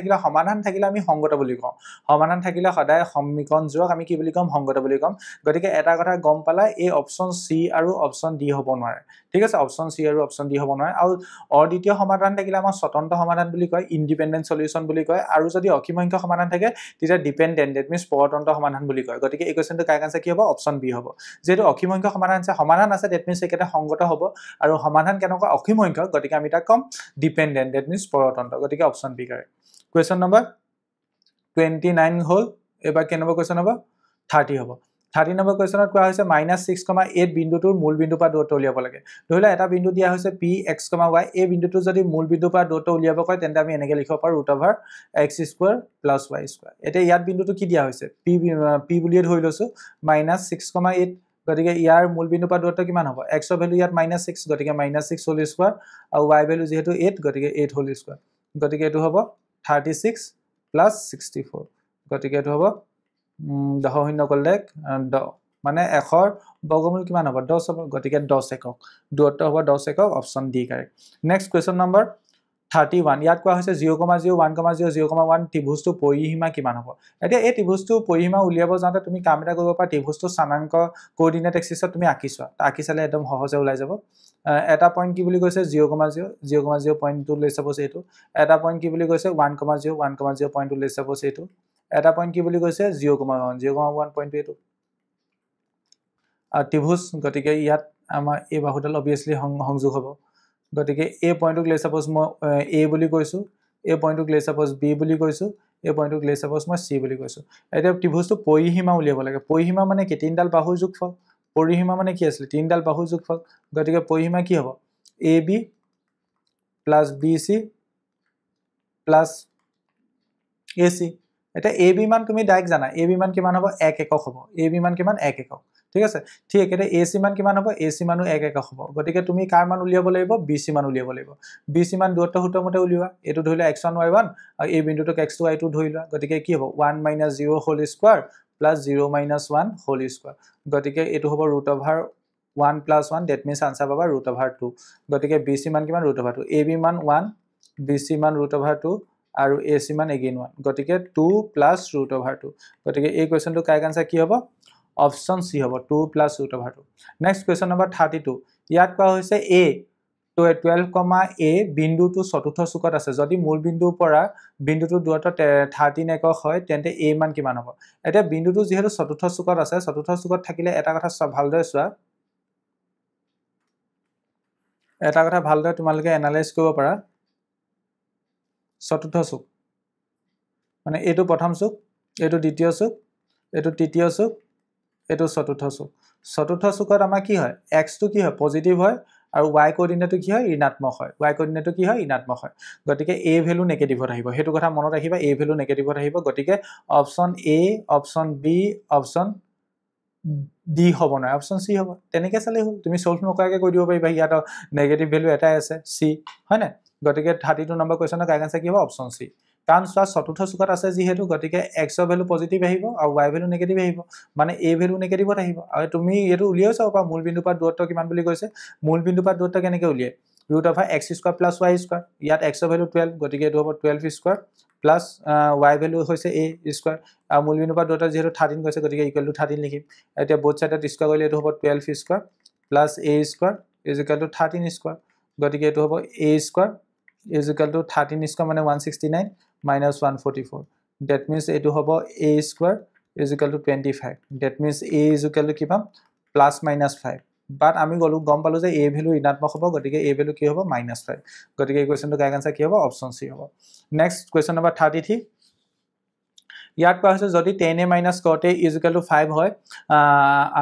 থাকিলে আমি সংগত বুলি কওঁ সমাধান থাকিলে সদায় সমীকৰণজোৰক আমি কি বুলি কম সংগত বুলি কম গতিকে এটা কথা গম পালা এই অপচন সি আৰু অপচন ডি হ'ব নোৱাৰে ঠিক আছে অপচন সি আৰু অপচন ডি হ'ব নোৱাৰে আৰু অদ্বিতীয় সমাধান থাকিলে আমাৰ স্বতন্ত্ৰ সমাধান বুলি কয় ইন্ডিপেন্ডেন্ট সলিউশন বুলি কয় আৰু যদি অসীম সংখ্যক সমাধান থাকে তেতিয়া ডিপেন্ডেন্ট that means পৰতন্ত্ৰ সমাধান বুলি কয় গতিকে এই কোৱেশ্চনটো কাৰেক্ট আনসাৰ কি হ'ব অপচন বি হ'ব যেটো অসীম সংখ্যক সমাধান আছে that means একেটা সংগত হ'ব আৰু সমাধান কেনেকুৱা অসীম সংখ্যক গতিকে আমি তাক কম ডিপেন্ডেন্ট that means পৰতন্ত্ৰ গতিকে option B correct question number 29 হল এবাৰ কে নম্বৰ কোৱেশ্চন হ'ব 30 হ'ব 30 নম্বৰ কোৱেশ্চনত কোৱা হৈছে -6,8 বিন্দুটোৰ মূল বিন্দুৰ পৰা দূৰত্ব উলিয়াব লাগে ধৰিলা এটা বিন্দু দিয়া হৈছে p x, y এই বিন্দুটো যদি মূল বিন্দুৰ পৰা দূৰত্ব উলিয়াব কয় তেন্তে আমি এনেকৈ লিখিব পাৰো √x² + y²। এতিয়া ইয়াত বিন্দুটো কি দিয়া হৈছে p বুলিয়ে ধৰি লৈছো -6,8 গতিকে ইয়াৰ মূল বিন্দুৰ পৰা দূৰত্ব কিমান হ'ব x ৰ ভ্যালু ইয়াত -6 গতিকে -6 হোল স্কয়াৰ আৰু y ভ্যালু যেহেতু 8 গতিকে 8 হোল স্কয়াৰ গতিকে এটো হ'ব 36 + 64 গতিকে এটো হ'ব 10 কলেক 10 মানে 100 বৰ্গমূল কিমান হ'ব 10 হ'ব গতিকে 10 একক দূৰত্ব হ'ব 10 একক option D correct next question number 31 ইয়াত কোৱা হৈছে 0,0 1,0 0,1 ত্ৰিভুজটো পৰিসীমা কিমান হ'ব এতিয়া এই ত্ৰিভুজটো পৰিসীমা উলিয়াব যাওঁতে তুমি কাম এটা কৰিব পাৰা ত্ৰিভুজটো স্থানাংক কোঅৰ্ডিনেট এক্সিছত তুমি আঁকিছোৱা আঁকি চালে একদম সহজে ওলাই যাব এটা পইণ্ট কি বুলি কৈছে 0,0 পইণ্টটো লৈ সাপোজ এটো এটা পইণ্ট কি বুলি কৈছে 1,0 পইণ্টটো লৈ সাপোজ এটো এটা পইণ্ট কি বুলি কৈছে 0,1 পইণ্ট এটো ত্ৰিভুজ গতিকে ইয়াত আমাৰ এই বাহুডাল obviously সংযোগ হ'ব গতিকে এই পইণ্টক লৈ সাপোজ মই a বুলি কৈছো এই পইণ্টক লৈ সাপোজ b বুলি কৈছো এই পইণ্টক লৈ সাপোজ মই c বুলি কৈছো এতিয়া ত্ৰিভুজটো পৰিসীমা উলিয়াব লাগে পৰিসীমা মানে কি তিনডাল বাহুৰ যোগফল পৰিসীমা মানে কি আছিল তিনডাল বাহুৰ যোগফল গতিকে পৰিসীমা কি হ'ব ab + bc + ac এটা এ বি মান তুমি ডাইৰেক্ট জানা এ বি মান কিমান হ'ব 1 একক হ'ব এ বি মান কিমান 1 একক ঠিক আছে ঠিক এটা এ সি মান কিমান হ'ব এ সি মানো 1 একক হ'ব গতিকে তুমি কাৰ মান উলিয়াব লাগিব বি সি মান উলিয়াব লাগিব বি সি মান দূৰত্ব সূত্ৰ মতে উলিওৱা এটো ধৰিলা x1 y1 আৰু এই বিন্দুটোক x2 y2 ধৰিলা গতিকে কি হ'ব 1 - 0 whole square plus 0 - 1 whole square গতিকে এটো হ'ব √1 + 1 that means आंसर পাবা √2 গতিকে বি সি মান কিমান √2 এ বি মান 1 বি সি মান √2 আৰু এ সি মান এগেইন 1 গতিকে 2 + √2 গতিকে এই কোৱেশ্চনটো কাই আনসাৰ কি হ'ব অপচন সি হ'ব 2 + √2 নেক্সট কোৱেশ্চন নম্বৰ 32 ইয়াত কোৱা হৈছে a তো 12, a বিন্দুটো চতুৰ্থ চুকত আছে যদি মূল বিন্দুৰ পৰা বিন্দুটোৰ দূৰত্ব 13 একক হয় তেন্তে a মান কিমান হ'ব এটা বিন্দুটো যেহেতু চতুৰ্থ চুকত আছে চতুৰ্থ চুকত থাকিলে এটা কথা ভালদৰে চোৱা এটা কথা ভালদৰে তোমালোকে এনালাইজ কৰিব পাৰা চতুৰ্থ চুক মানে এটো প্ৰথম চুক এটো দ্বিতীয় চুক এটো তৃতীয় চুক এটো চতুৰ্থ চুকত আমাৰ কি হয় x টো কি হয় পজিটিভ হয় আৰু y কোঅৰ্ডিনেটটো কি হয় ঋণাত্মক হয় y কোঅৰ্ডিনেটটো কি হয় ঋণাত্মক হয় গতিকে a ভ্যালু নেগেটিভত আহিব হেতু কথা মনত ৰাখিবা a ভ্যালু নেগেটিভত আহিব গতিকে option a option b option D হ'ব না অপচন সি হ'ব তেনেকে চালে হল তুমি সলভ নকৰাকে কৈ দিব পাৰিবা ইয়াত নেগেটিভ ভ্যালু এটাই আছে সি হয় না গতিকে 32 নম্বৰ কোৱেশ্চনৰ কাই আনসাৰ কি হ'ব অপচন সি কাৰণ চোৱা চতুৰ্থ চুকত আছে যেহেতু গতিকে x ৰ ভ্যালু পজিটিভ আহিব আৰু y ভ্যালু নেগেটিভ আহিব মানে a ভ্যালু নেগেটিভত আহিব আৰু তুমি এটো উলিয়াই চাও পা মূল বিন্দু পৰা দূৰত্ব কিমান বুলি কৈছে মূল বিন্দু পৰা দূৰত্ব কেনেকৈ উলিয়াই √x² + y² ইয়াত x ৰ ভ্যালু 12 গতিকে এটো হ'ব 12² প্লাস y ভ্যালু হৈছে a² আৰু মূল বিন্দু পৰা দূৰত্ব যেহেতু 13 কৈছে গতিকে ইকুৱেল টু 13 লিখিম এতিয়া বোথ সাইডত স্কয়াৰ কৰিলে এটো হ'ব 12² প্লাস a² = 13² গতিকে এটো হ'ব a² = 13² মানে 169 minus 144 that means etu hobo a square is equal to 25 that means a is equal to kiba plus minus 5 but ami golu gom palu je a value ঋণাত্মক hobo gotike a value ki hobo minus 5 gotike ei question to kai answer ki hobo option c hobo next question number 33 ইয়াত কোৱা হৈছে যদি 10a - cot a is equal to 5 হয়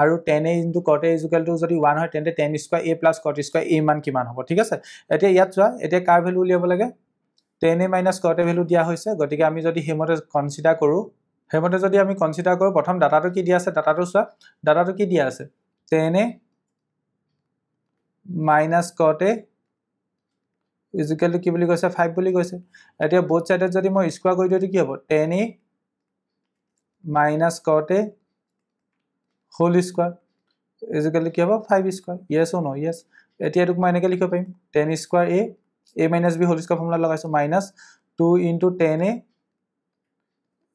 আৰু 10a into cot a is equal to যদি 1 হয় তেন্তে 10 square a plus cot square a মান কিমান হ'ব ঠিক আছে এতিয়া ইয়াত চোৱা এতিয়া কাৰ ভ্যালু উলিয়াব লাগে 10a - cot a ভ্যালু দিয়া হৈছে গতিকে আমি যদি হেমতে কনসিডাৰ কৰো প্ৰথম ডাটাটো কি দিয়া আছে ডাটাটো চোৱা ডাটাটো কি দিয়া আছে 10a - cot a is equal to কি বুলি কৈছে 5 বুলি কৈছে এতিয়া বোথ সাইডত যদি মই স্কয়াৰ কৰি দিও কি হ'ব 10a - cot a whole square is equal to কি হ'ব 5 square yes or no yes এতিয়া এটুক মই এনেকৈ লিখিব পাৰিম 10 square a minus b whole square formula লগাইছো minus 2 into 10a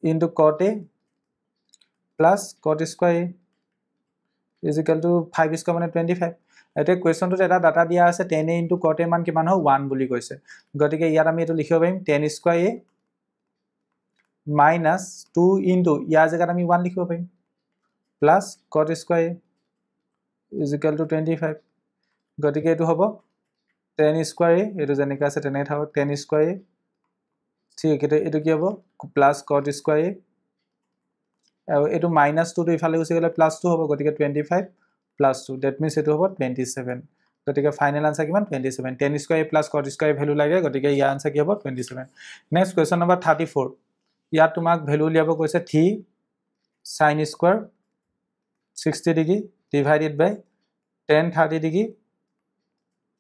into cot a plus cot square a is equal to 5 square মানে 25 এটা কোৱেশ্চনটোত এটা ডাটা দিয়া আছে 10a into cot a মান কিমান হয় 1 বুলি কৈছে গতিকে ইয়াত আমি এটো লিখিব পাৰিম 10 square a minus 2 into ইয়াৰ জায়গাত আমি 1 লিখিব পাৰিম plus cot square a is equal to 25 গতিকে এটো হ'ব 10 square a এটো যেনেকৈ আছে তেনে থাকক 10 square a ঠিক আছে এটো কি হ'ব প্লাস cot square a আৰু এটো minus 2 টো ইফালে গুছি গলে প্লাস 2 হ'ব গতিকে 25 plus 2 that means এটো হ'ব 27 গতিকে ফাইনাল আনসাৰ কিমান 27 10 square a plus cot square a value লাগে গতিকে ইয়াৰ আনসাৰ কি হ'ব 27 নেক্সট কোৱেশ্চন নম্বৰ 34 ইয়াত তোমাক ভ্যালু লিয়াব কৈছে 3 sin square 60 degree divided by tan 30 degree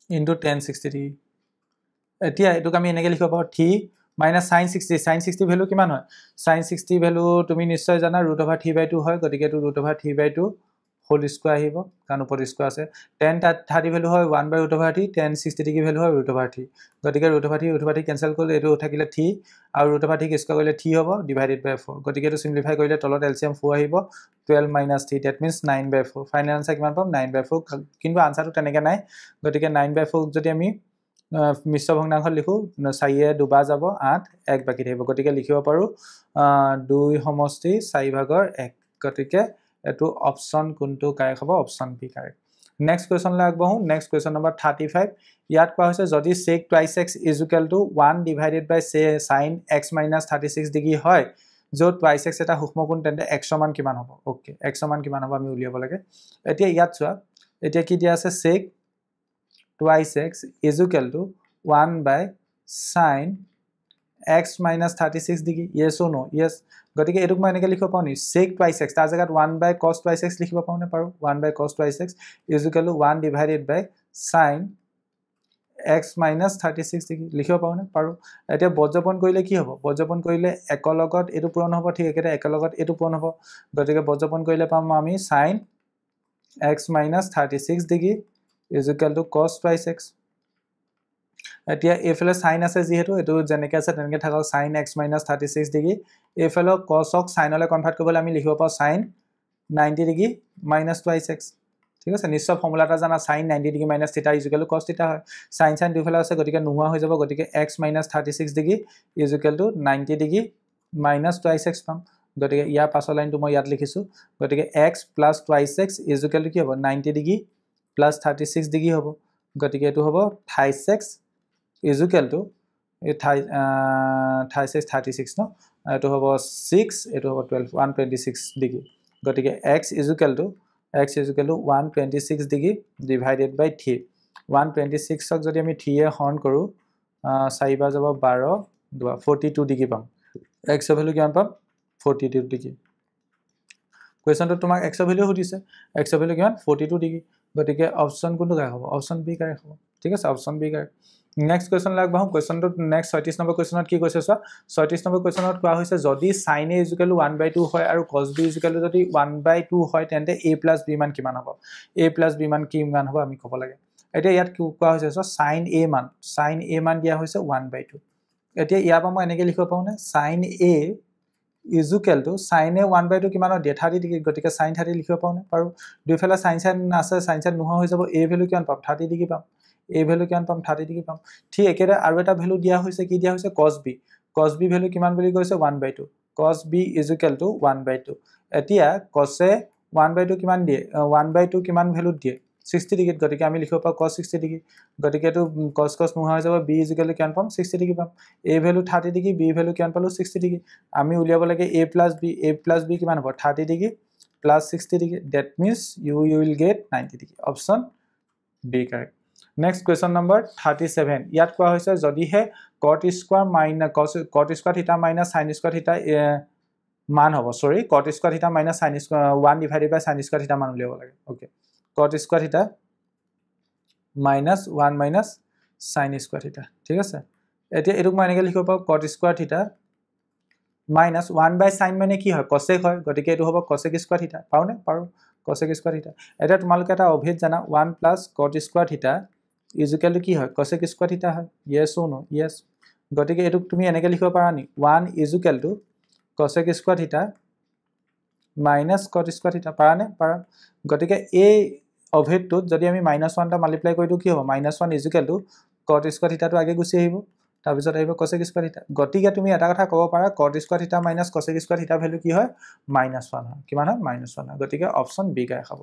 into tan 60 degree এতিয়া এটুক আমি এনেকৈ লিখিব পাৰো 3 minus sin 60 ভ্যালু কিমান হয় sin 60 ভ্যালু তুমি নিশ্চয় জানা √3/2 হয় গতিকে এটো √3/2 হোল স্কয়াৰ আহিব কাৰণ ওপৰ স্কয়াৰ আছে tan 30 ভ্যালু হয় 1/√3 tan 60 ডিগ্ৰী ভ্যালু হয় √3 গতিকে √3 ক্যান্সেল কৰিলে এটো থাকিলে 3 আৰু √3 স্কয়াৰ কৰিলে 3 হ'ব ডিভাইডেড বাই 4 গতিকে এটো সিম্পলিফাই কৰিলে তলত এলসিএম 4 আহিব 12 - 3 that means 9/4 ফাইনাল আনসাৰ কিমান পাম 9/4 কিন্তু আনসাৰটো তেনেকৈ নাই গতিকে 9/4 যদি আমি মিশ্ৰ ভগ্নাংশ লিখো 4 এ দুবাৰ যাব 8 1 বাকি থাকিব গতিকে লিখিব পাৰো 2 সমষ্টি 4/1 গতিকে এটো অপচন কোনটো কাৰেক্ট হ'ব option B correct next question লে আগবঢ়ো নেক্সট কোৱেশ্চন নম্বৰ 35 ইয়াত কোৱা হৈছে যদি sec twice x is equal to 1 divided by sin x minus 36 degree হয় যত twice x এটা সূক্ষ্মকোণ তেন্তে x সমান কিমান হ'ব ওকে x সমান কিমান হ'ব আমি উলিয়াব লাগে এতিয়া ইয়াত চোৱা এতিয়া কি দিয়া আছে sec twice x is equal to 1 by sin x minus 36 degree yes or no yes গতিকে এটুক মই এনেকৈ লিখিব পাৰোঁ নি sec twice x তাৰ জেগাত 1 by cos twice x লিখিব পাৰোঁনে পাৰোঁ 1 by cos twice x is equal to 1 divided by sin x minus 36 degree লিখিব পাৰোঁনে পাৰোঁ এতিয়া বজ্ৰপন কৰিলে কি হ'ব বজ্ৰপন কৰিলে একৰ লগত এইটো পূৰণ হ'ব ঠিক একেটা একৰ লগত এইটো পূৰণ হ'ব গতিকে বজ্ৰপন কৰিলে পাম আমি sin x minus 36 degree is equal to cos twice x এতিয়া এইফালে sin আছে যিহেতু এটো যেনেকৈ আছে তেনেকৈ থাকক sin x minus 36 ডিগ্ৰী এইফালে cos ক sin লৈ কনভাৰ্ট কৰিবলৈ আমি লিখিব পাওঁ sin 90 degree minus twice x ঠিক আছে নিশ্চয় ফৰ্মুলাটা জানা sin 90 degree minus θ is equal to cos θ হয় sin দুফালে আছে গতিকে নোহোৱা হৈ যাব গতিকে x minus 36 degree is equal to 90 degree minus twice x পাম গতিকে ইয়াৰ পাছৰ লাইনটো মই ইয়াত লিখিছো গতিকে x plus twice x is equal to কি হ'ব 90 ডিগ্ৰী plus 36 ডিগ্ৰী হ'ব গতিকে এটো হ'ব 28x is equal to 36 no এটো হ'ব 6 এটো হ'ব 12 126 ডিগ্ৰী গতিকে x is equal to 126 degree divided by 3 126 ক যদি আমি 3 এ হৰণ কৰো 4 বাৰ যাব 12 42 ডিগ্ৰী পাম x এৰ ভ্যালু কিমান পাম 42 ডিগ্ৰী কোৱেশ্চনটো তোমাক x এৰ ভ্যালু সুধিছে x এৰ ভ্যালু কিমান 42 ডিগ্ৰী গতিকে অপচন কোনটো কাৰেক্ট হ'ব অপচন বি কাৰেক্ট হ'ব ঠিক আছে option B correct next question লাগ বাহু কোৱেশ্চনটো নেক্সট 36 নম্বৰ কোৱেশ্চনত কি কৈছে চোৱা 36 নম্বৰ কোৱেশ্চনত কোৱা হৈছে যদি sin a = 1/2 হয় আৰু cos b = যদি 1/2 হয় তেন্তে a + b মান কিমান হ'ব a + b মান কিমান হ'ব আমি ক'ব লাগে এতিয়া ইয়াত কোৱা হৈছে চোৱা sin a মান দিয়া হৈছে 1/2 এতিয়া ইয়াৰ পৰা মই এনেকৈ লিখিব পাৰোঁ নে sin a is equal to sin a 1/2 কিমানৰ দিয়ে 30 ডিগ্ৰী গতিকে sin 30 লিখিব পাৰোঁ নে পাৰোঁ দুইফালে sin আছে sin নোহোৱা হৈ যাব a ভ্যালু কিমান পাম 30 ডিগ্ৰী পাম a ভ্যালু কিমান পাম 30 ডিগ্ৰী পাম ঠিক একেটা আৰু এটা ভ্যালু দিয়া হৈছে কি দিয়া হৈছে cos b ভ্যালু কিমান বুলি কৈছে 1/2 cos b is equal to 1/2 এতিয়া cos এ 1/2 কিমান দিয়ে 1/2 কিমান ভ্যালু দিয়ে 60 ডিগ্ৰী গতিকে আমি লিখিব পাওঁ cos 60 ডিগ্ৰী গতিকে এটো cos নোহোৱা হৈ যাব b is equal to কিমান পাম 60 ডিগ্ৰী পাম a value 30 degree b value কিমান পালো 60 ডিগ্ৰী আমি উলিয়াব লাগে a + b কিমান হ'ব 30 degree plus 60 degree that means you will get 90 degree option b correct next question number 37 ইয়াত কোৱা হৈছে যদি হে cot square theta minus sin square theta মান হ'ব সৰি cot square theta minus sin square 1 divided by sin square theta মান উলিয়াব লাগে okay cot square theta minus 1 minus sin square theta ঠিক আছে এতিয়া এটুক মই এনেকৈ লিখিব পাওঁ cot square theta minus 1 by sin মানে কি হয় cosec হয় গতিকে এটো হ'ব cosec square theta পাওনে পাৰো cosec square theta এটা তোমালোকে এটা অভিদ জানা 1 plus cot square theta is equal to কি হয় cosec square theta হয় yes or no yes গতিকে এটো তুমি এনেকৈ লিখিব পাৰা নি 1 is equal to cosec square theta minus cot square theta পাৰানে পাৰা গতিকে এই অভিদটোত যদি আমি -1 টা মাল্টিপ্লাই কৰি দিও কি হ'ব -1 is equal to cot square theta টো আগে গুছি আহিব তাৰ পিছত আহিব cosec square theta গতিকে তুমি এটা কথা ক'ব পাৰা cot square theta minus cosec square theta value কি হয় -1 হয় কিমান হয় -1 হয় গতিকে অপচন বি কাই খাব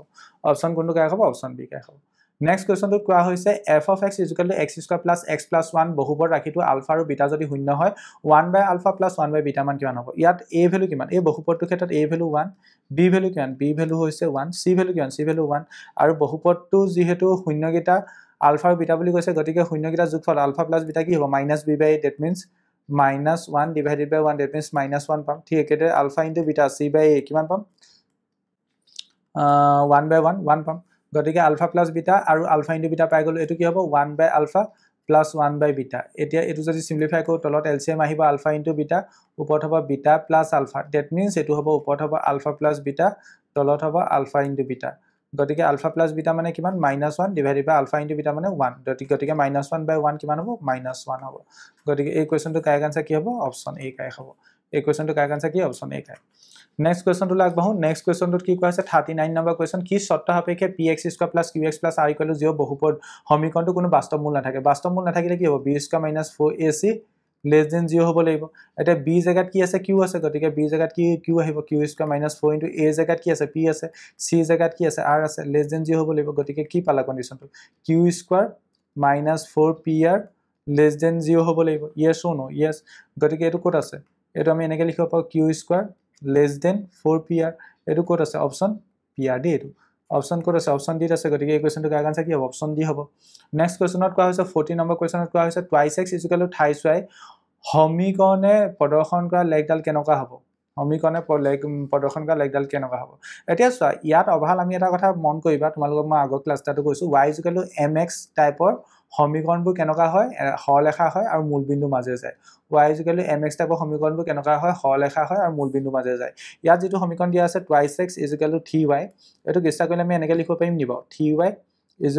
অপচন কোনটো কাই খাব অপচন বি কাই খাব নেক্সট কোৱেশ্চনটো কোৱা হৈছে f of x is equal to x square plus x plus 1 বহুপদ ৰাখিটো ULFA আৰু বিটা যদি শূন্য হয় 1 by alpha plus 1 by beta মান কিমান হ'ব ইয়াত a ভ্যালু কিমান এই বহুপদটোৰ ক্ষেত্ৰত a ভ্যালু 1 b ভ্যালু কিমান b ভ্যালু হৈছে 1 c ভ্যালু কিমান c ভ্যালু 1 আৰু বহুপদটো যেহেতু শূন্যগিতা alpha আৰু beta বুলি কৈছে গতিকে শূন্যগিতা যোগফল alpha plus beta কি হ'ব -b/a that means -1 divided by 1 that means -1 পাম ঠিক একেদৰে alpha into beta c/a কিমান পাম 1 by 1 পাম গতিকে alpha plus beta আৰু alpha into beta পাই গলো এটো কি হ'ব 1 by alpha plus 1 by beta এতিয়া এটো যদি সিম্পলিফাই কৰো তলত LCM আহিব alpha into beta ওপৰত হ'ব beta plus alpha that means এটো হ'ব ওপৰত হ'ব alpha plus beta তলত হ'ব alpha into beta গতিকে alpha plus beta মানে কিমান -1 divided by alpha into beta মানে 1 গতিকে -1 by 1 কিমান হ'ব -1 হ'ব গতিকে এই কোৱেশ্চনটো কাৰেক্ট আনসাৰ কি হ'ব অপচন এ কাৰেক্ট হ'ব এই কোৱেশ্চনটো কাৰেক্ট আনসাৰ কি অপচন এ কাৰেক্ট নেক্সট কোৱেশ্চনটো লাগবাহু নেক্সট কোৱেশ্চনটোত কি কোৱা আছে 39 নম্বৰ কোৱেশ্চন কি শর্ত সাপেক্ষে px square plus qx plus r = 0 বহুপদ সমীকৰণটো কোনো বাস্তৱ মূল নাথাকিলে কি হ'ব b square minus 4ac less than 0 হ'ব লাগিব এটা b জায়গাত কি আছে q আছে গতিকে b জায়গাত কি q আহিব q square minus 4 into a জায়গাত কি আছে p আছে c জায়গাত কি আছে r আছে less than 0 হ'ব লাগিব গতিকে কি পালা কন্ডিশনটো q square minus 4pr less than 0 হ'ব লাগিব yes or no yes গতিকে এটো ক'ত আছে এটো আমি এনেকৈ লিখিব পাওঁ q square less than 4pr এটো ক'ত আছে অপচন pr ডি এটো অপচন ক'ত আছে অপচন ডি আছে গতিকে এই কোৱেশ্চনটো কাৰেক্ট আনসাৰ কি হ'ব অপচন ডি হ'ব নেক্সট কোৱেশ্চনত কোৱা হৈছে 14 নম্বৰ কোৱেশ্চনত কোৱা হৈছে twice x = 28y সমীকৰণে প্ৰদৰ্শন কৰা লেখডাল কেনেকুৱা হ'ব সমীকৰণে প্ৰদৰ্শন কৰা লেখডাল কেনেকুৱা হ'ব এতিয়া চোৱা ইয়াত অভাল আমি এটা কথা মন কৰিবা তোমালোকক মই আগৰ ক্লাছটাটো কৈছো y = mx টাইপৰ সমীকৰণবোৰ কেনেকুৱা হয় হৰলেখা হয় আৰু মূলবিন্দু মাজে যায় y = mx টাইপৰ সমীকৰণবোৰ কেনেকুৱা হয় হৰলেখা হয় আৰু মূলবিন্দু মাজে যায় ইয়াত যেটো সমীকৰণ দিয়া আছে 2x = 3y এটো গিছা কৰিলে আমি এনেকৈ লিখিব পাৰিম নিবা 3y =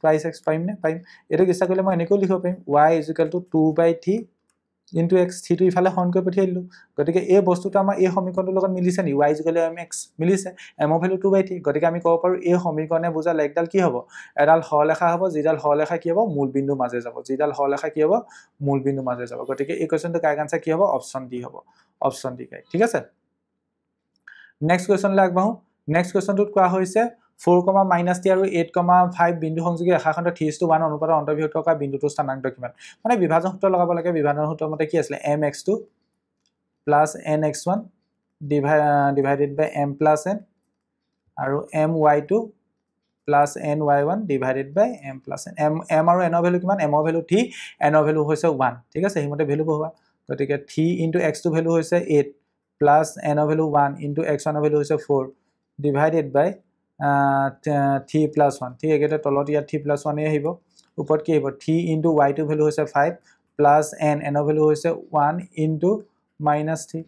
2x পাৰিম নে পাৰিম এটো গিছা কৰিলে মই এনেকৈ লিখিব পাৰিম y = 2/3 into x থিটো ইফালে হৰণ কৰি পঠিয়াই দিলো গতিকে এই বস্তুটো আমাৰ এই সমীকৰণটোৰ লগত মিলিছে নি y = mx মিলিছে m ৰ ভ্যালু 2/3 গতিকে আমি ক'ব পাৰো এই সমীকৰণে বুজা লেখডাল কি হ'ব এডাল হৰলেখা হ'ব যিডাল হৰলেখা কি হ'ব মূলবিন্দু মাজে যাব যিডাল হৰলেখা কি হ'ব মূলবিন্দু মাজে যাব গতিকে এই কোৱেশ্চনটো কাৰেক্ট আনসাৰ কি হ'ব অপচন ডি হ'ব অপচন ডি গাই ঠিক আছে নেক্সট কোৱেশ্চন লে আগবাঢ়ো নেক্সট কোৱেশ্চনটোত কোৱা হৈছে 4, -t আৰু 8, 5 বিন্দু সংযোগী ৰেখাখণ্ডৰ 3:1 অনুপাতৰ অন্তৰ্ভুক্ত কৰা বিন্দুটোৰ স্থানাংক কিমান মানে বিভাজন সূত্ৰ লগাব লাগে বিভাজন সূত্ৰ মতে কি আছিল mx2 + nx1 divided by m + n আৰু my2 + ny1 divided by m + n m আৰু n ৰ ভ্যালু কিমান m ৰ ভ্যালু 3 n ৰ ভ্যালু হৈছে 1 ঠিক আছে হিমতে ভ্যালু বহোৱা গতিকে 3 * x টো ভ্যালু হৈছে 8 + n ৰ ভ্যালু 1 * x1 ৰ ভ্যালু হৈছে 4 divided by 3 + 1 ঠিক একেটা তলত ইয়াত 3 + 1 এ আহিব ওপৰত কি আহিব 3 * y2 ভ্যালু হৈছে 5 + n ৰ ভ্যালু হৈছে 1 * -3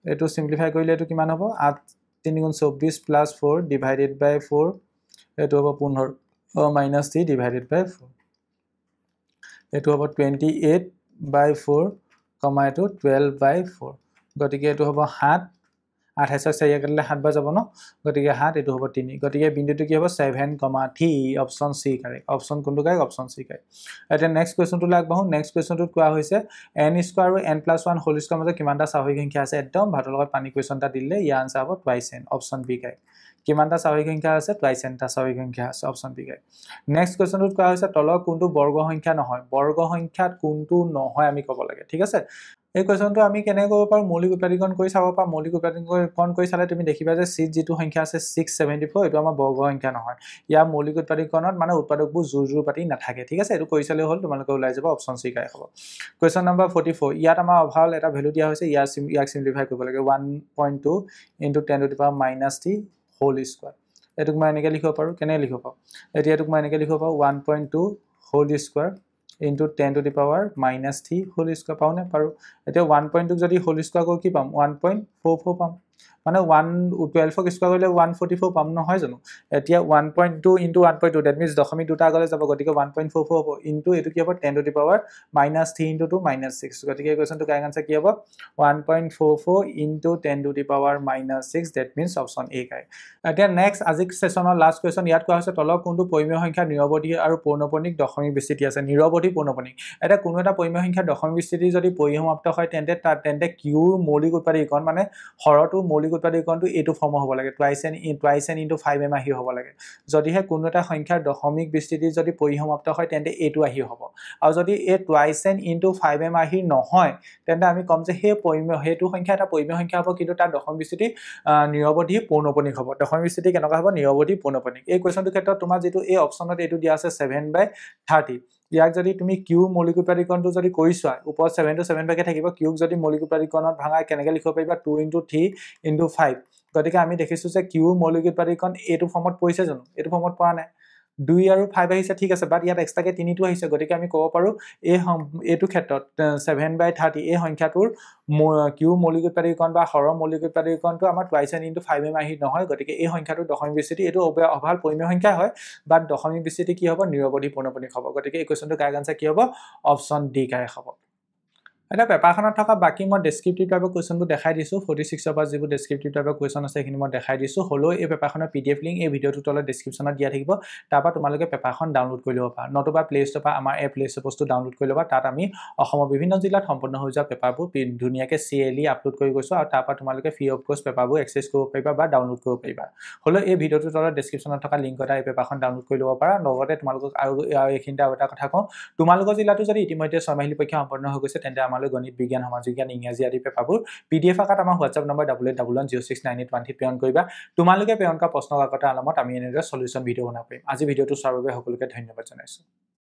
এটো সিম্পলিফাই কৰিলে এটো কিমান হ'ব 8 × 3 = 24 + 4 divided by 4 এটো হ'ব 15 -3 divided by 4 এটো হ'ব 28/4 এটো 12/4 গতিকে এটো হ'ব 7 28 4 কাটিলে 7 বাৰ যাব ন গতিকে 7 এটো হ'ব 3 গতিকে বিন্দুটো কি হ'ব 7,3 অপচন সি কাৰেক্ট অপচন কোনটো কাৰেক্ট অপচন সি কাৰেক্ট এটা নেক্সট কোৱেশ্চনটো লাগবাহু নেক্সট কোৱেশ্চনটোত কোৱা হৈছে n² আৰু n+1 হোল স্কয়াৰ মাজত কিমানটা স্বাভাৱিক সংখ্যা আছে একদম ভাতৰ লগত পানী কোৱেশ্চনটা দিলে ইয়াৰ আনসাৰ হ'ব twice n option B correct কিমানটা স্বাভাৱিক সংখ্যা আছে টুৱাইছ n টা স্বাভাৱিক সংখ্যা আছে অপচন বি কাৰেক্ট নেক্সট কোৱেশ্চনটোত কোৱা হৈছে তলৰ কোনটো বৰ্গ সংখ্যা নহয় বৰ্গ সংখ্যাত কোনটো নহয় আমি ক'ব লাগে ঠিক আছে এই কোৱেশ্চনটো আমি কেনে কৰিব পাৰো মৌলিক উৎপাদীকৰণ কৰি চাব পাৰো মৌলিক উৎপাদীকৰণ কৰি চালে তুমি দেখিবা যে c যেটো সংখ্যা আছে 674 এটো আমাৰ বৰ্গ সংখ্যা নহয় ইয়াৰ মৌলিক উৎপাদীকৰণত মানে উৎপাদকবোৰ জোৰ পাতি নাথাকে ঠিক আছে এটো কৰি চালে হ'ল তোমালোকে ওলাই যাব অপচন সি কাই হ'ব কোৱেশ্চন নম্বৰ 44 ইয়াত আমাৰ অভাল এটা ভ্যালু দিয়া হৈছে ইয়াক সিম্পলিফাই কৰিব লাগে 1.2 * 10⁻³ হোল স্কয়াৰ এটোক মই এনেকৈ লিখিব পাৰো কেনে লিখিব পাৰো এতিয়া এটোক মই এনেকৈ লিখিব পাৰো 1.2 whole square into 10⁻³ whole square পাও নে পাৰো এতিয়া 1.2 যদি হোল স্কয়াৰ কৰো কি পাম 1.44 পাম মানে 12 ক স্কয়াৰ কৰিলে 144 পাম নহয় জানো এতিয়া 1.2 into 1.2 that means দশমিক দুটা আগলে যাব গতিকে 1.44 হ'ব into এটো কি হ'ব 10⁻³ into 2 -6 গতিকে এই কোৱেশ্চনটো কাৰেক্ট আনসাৰ কি হ'ব 1.44 into 10⁻⁻6 that means option A correct এতিয়া নেক্সট আজি সেশনৰ লাষ্ট কোৱেশ্চন ইয়াত কোৱা হৈছে তলৰ কোনটো পৰিমেয় সংখ্যা নিৰৱধি আৰু পৌনঃপুনিক দশমিক বিস্তৃতি আছে নিৰৱধি পৌনঃপুনিক এটা কোনো এটা পৰিমেয় সংখ্যা দশমিক বিস্তৃতি যদি পৰিসমাপ্ত হয় তেন্তে কিউৰ মৌলিক উৎপাদীকৰণ মানে হৰটো মৌলিক উৎপাদীকৰণটো এটো ফৰ্ম হ'ব লাগে টুৱাইছ n into 5m আহি হ'ব লাগে যদিহে কোনো এটা সংখ্যাৰ দশমিক বিস্তৃতি যদি পৰিসমাপ্ত হয় তেন্তে এটো আহি হ'ব আৰু যদি এ টুৱাইছ n into 5m আহি নহয় তেন্তে আমি কম যে হে পৰিমেয় হেতু সংখ্যা এটা পৰিমেয় সংখ্যা হ'ব কিন্তু তাৰ দশমিক বিস্তৃতি নিৰৱধি পৌনঃপুনিক হ'ব দশমিক বিস্তৃতি কেনেকুৱা হ'ব নিৰৱধি পৌনঃপুনিক এই কোৱেশ্চনটোৰ ক্ষেত্ৰত তোমাৰ যেটো এই অপচনত এটো দিয়া আছে 7/30 ইয়াক যদি তুমি কিউ মৌলিক উৎপাদীকৰণটো যদি কৰিছোৱা ওপৰত 7 to 7 ভাগে থাকিব কিউক যদি মৌলিক উৎপাদীকৰণত ভাঙাই কেনেকৈ লিখিব পাৰিবা 2 into 3 into 5 গতিকে আমি দেখিছো যে কিউ মৌলিক উৎপাদীকৰণ এটো ফৰ্মত পৰিছে জানো এটো ফৰ্মত পৰা নাই 2 আৰু 5 আহিছে ঠিক আছে বাট ইয়াত এক্সট্ৰাকে 3 টো আহিছে গতিকে আমি ক'ব পাৰো এটো ক্ষেত্ৰত 7/30 এই সংখ্যাটোৰ কিউ মৌলিক উৎপাদীকৰণ বা হৰ মৌলিক উৎপাদীকৰণটো আমাৰ টুৱাইছ n into 5m আহি নহয় গতিকে এই সংখ্যাটোৰ দশমিক বিস্তৃতি এটো অভাল পৰিমেয় সংখ্যা হয় বাট দশমিক বিস্তৃতি কি হ'ব নিৰৱধি পৌনঃপুনিক হ'ব গতিকে এই কোৱেশ্চনটো কাৰেক্ট আনসাৰ কি হ'ব অপচন ডি কাৰেক্ট হ'ব এটা পেপাৰখনত থকা বাকি মই ডেসক্ৰিপটিভ টাইপৰ কোৱেশ্চনবোৰ দেখাই দিছো 46 পৰা যিবোৰ ডেসক্ৰিপটিভ টাইপৰ কোৱেশ্চন আছে এখিনি মই দেখাই দিছো হলো এই পেপাৰখনৰ পিডিএফ লিংক এই ভিডিওটো তলত ডেসক্ৰিপচনত দিয়া থাকিব তাৰপৰা তোমালোকে পেপাৰখন ডাউনলোড কৰি ল'ব পাৰা নতুবা প্লে ষ্ট'ৰ পৰা আমাৰ এপ প্লে ষ্ট'ৰটো ডাউনলোড কৰি ল'বা তাত আমি অসমৰ বিভিন্ন জিলাত সম্পূৰ্ণ হৈ যোৱা পেপাৰবোৰ ধুনীয়াকৈ সিএলই আপলোড কৰি গৈছো আৰু তাৰপৰা তোমালোকে ফ্ৰী অফ কষ্ট পেপাৰবোৰ এক্সেছ কৰিব পাৰিবা বা ডাউনলোড কৰিব পাৰিবা হলো এই ভিডিওটো তলত ডেসক্ৰিপচনত থকা লিংকত এই পেপাৰখন ডাউনলোড কৰি ল'ব পাৰা লগতে তোমালোকক আৰু এইখিনিতে এটা কথা কওঁ তোমালোকৰ জিলাটো যদি ইতিমধ্যে 6 মাহিলী পৰীক্ষা সম্পূৰ্ণ হৈ গৈছে তেন্তে আমালৈ গণিত বিজ্ঞান সমাজ বিজ্ঞান ইংৰাজী আদি পেপাৰবোৰ পিডিএফ আকাৰত আমাৰ WhatsApp নম্বৰ 8811069813 প্ৰেৰণ কৰিবা তোমালোকে প্ৰেৰণ কৰা প্ৰশ্ন কাকতৰ আলমত আমি এনেদৰে সলিউশন ভিডিও বনাব পাৰিম আজি ভিডিওটো চোৱাৰ বাবে সকলোকে ধন্যবাদ জনাইছো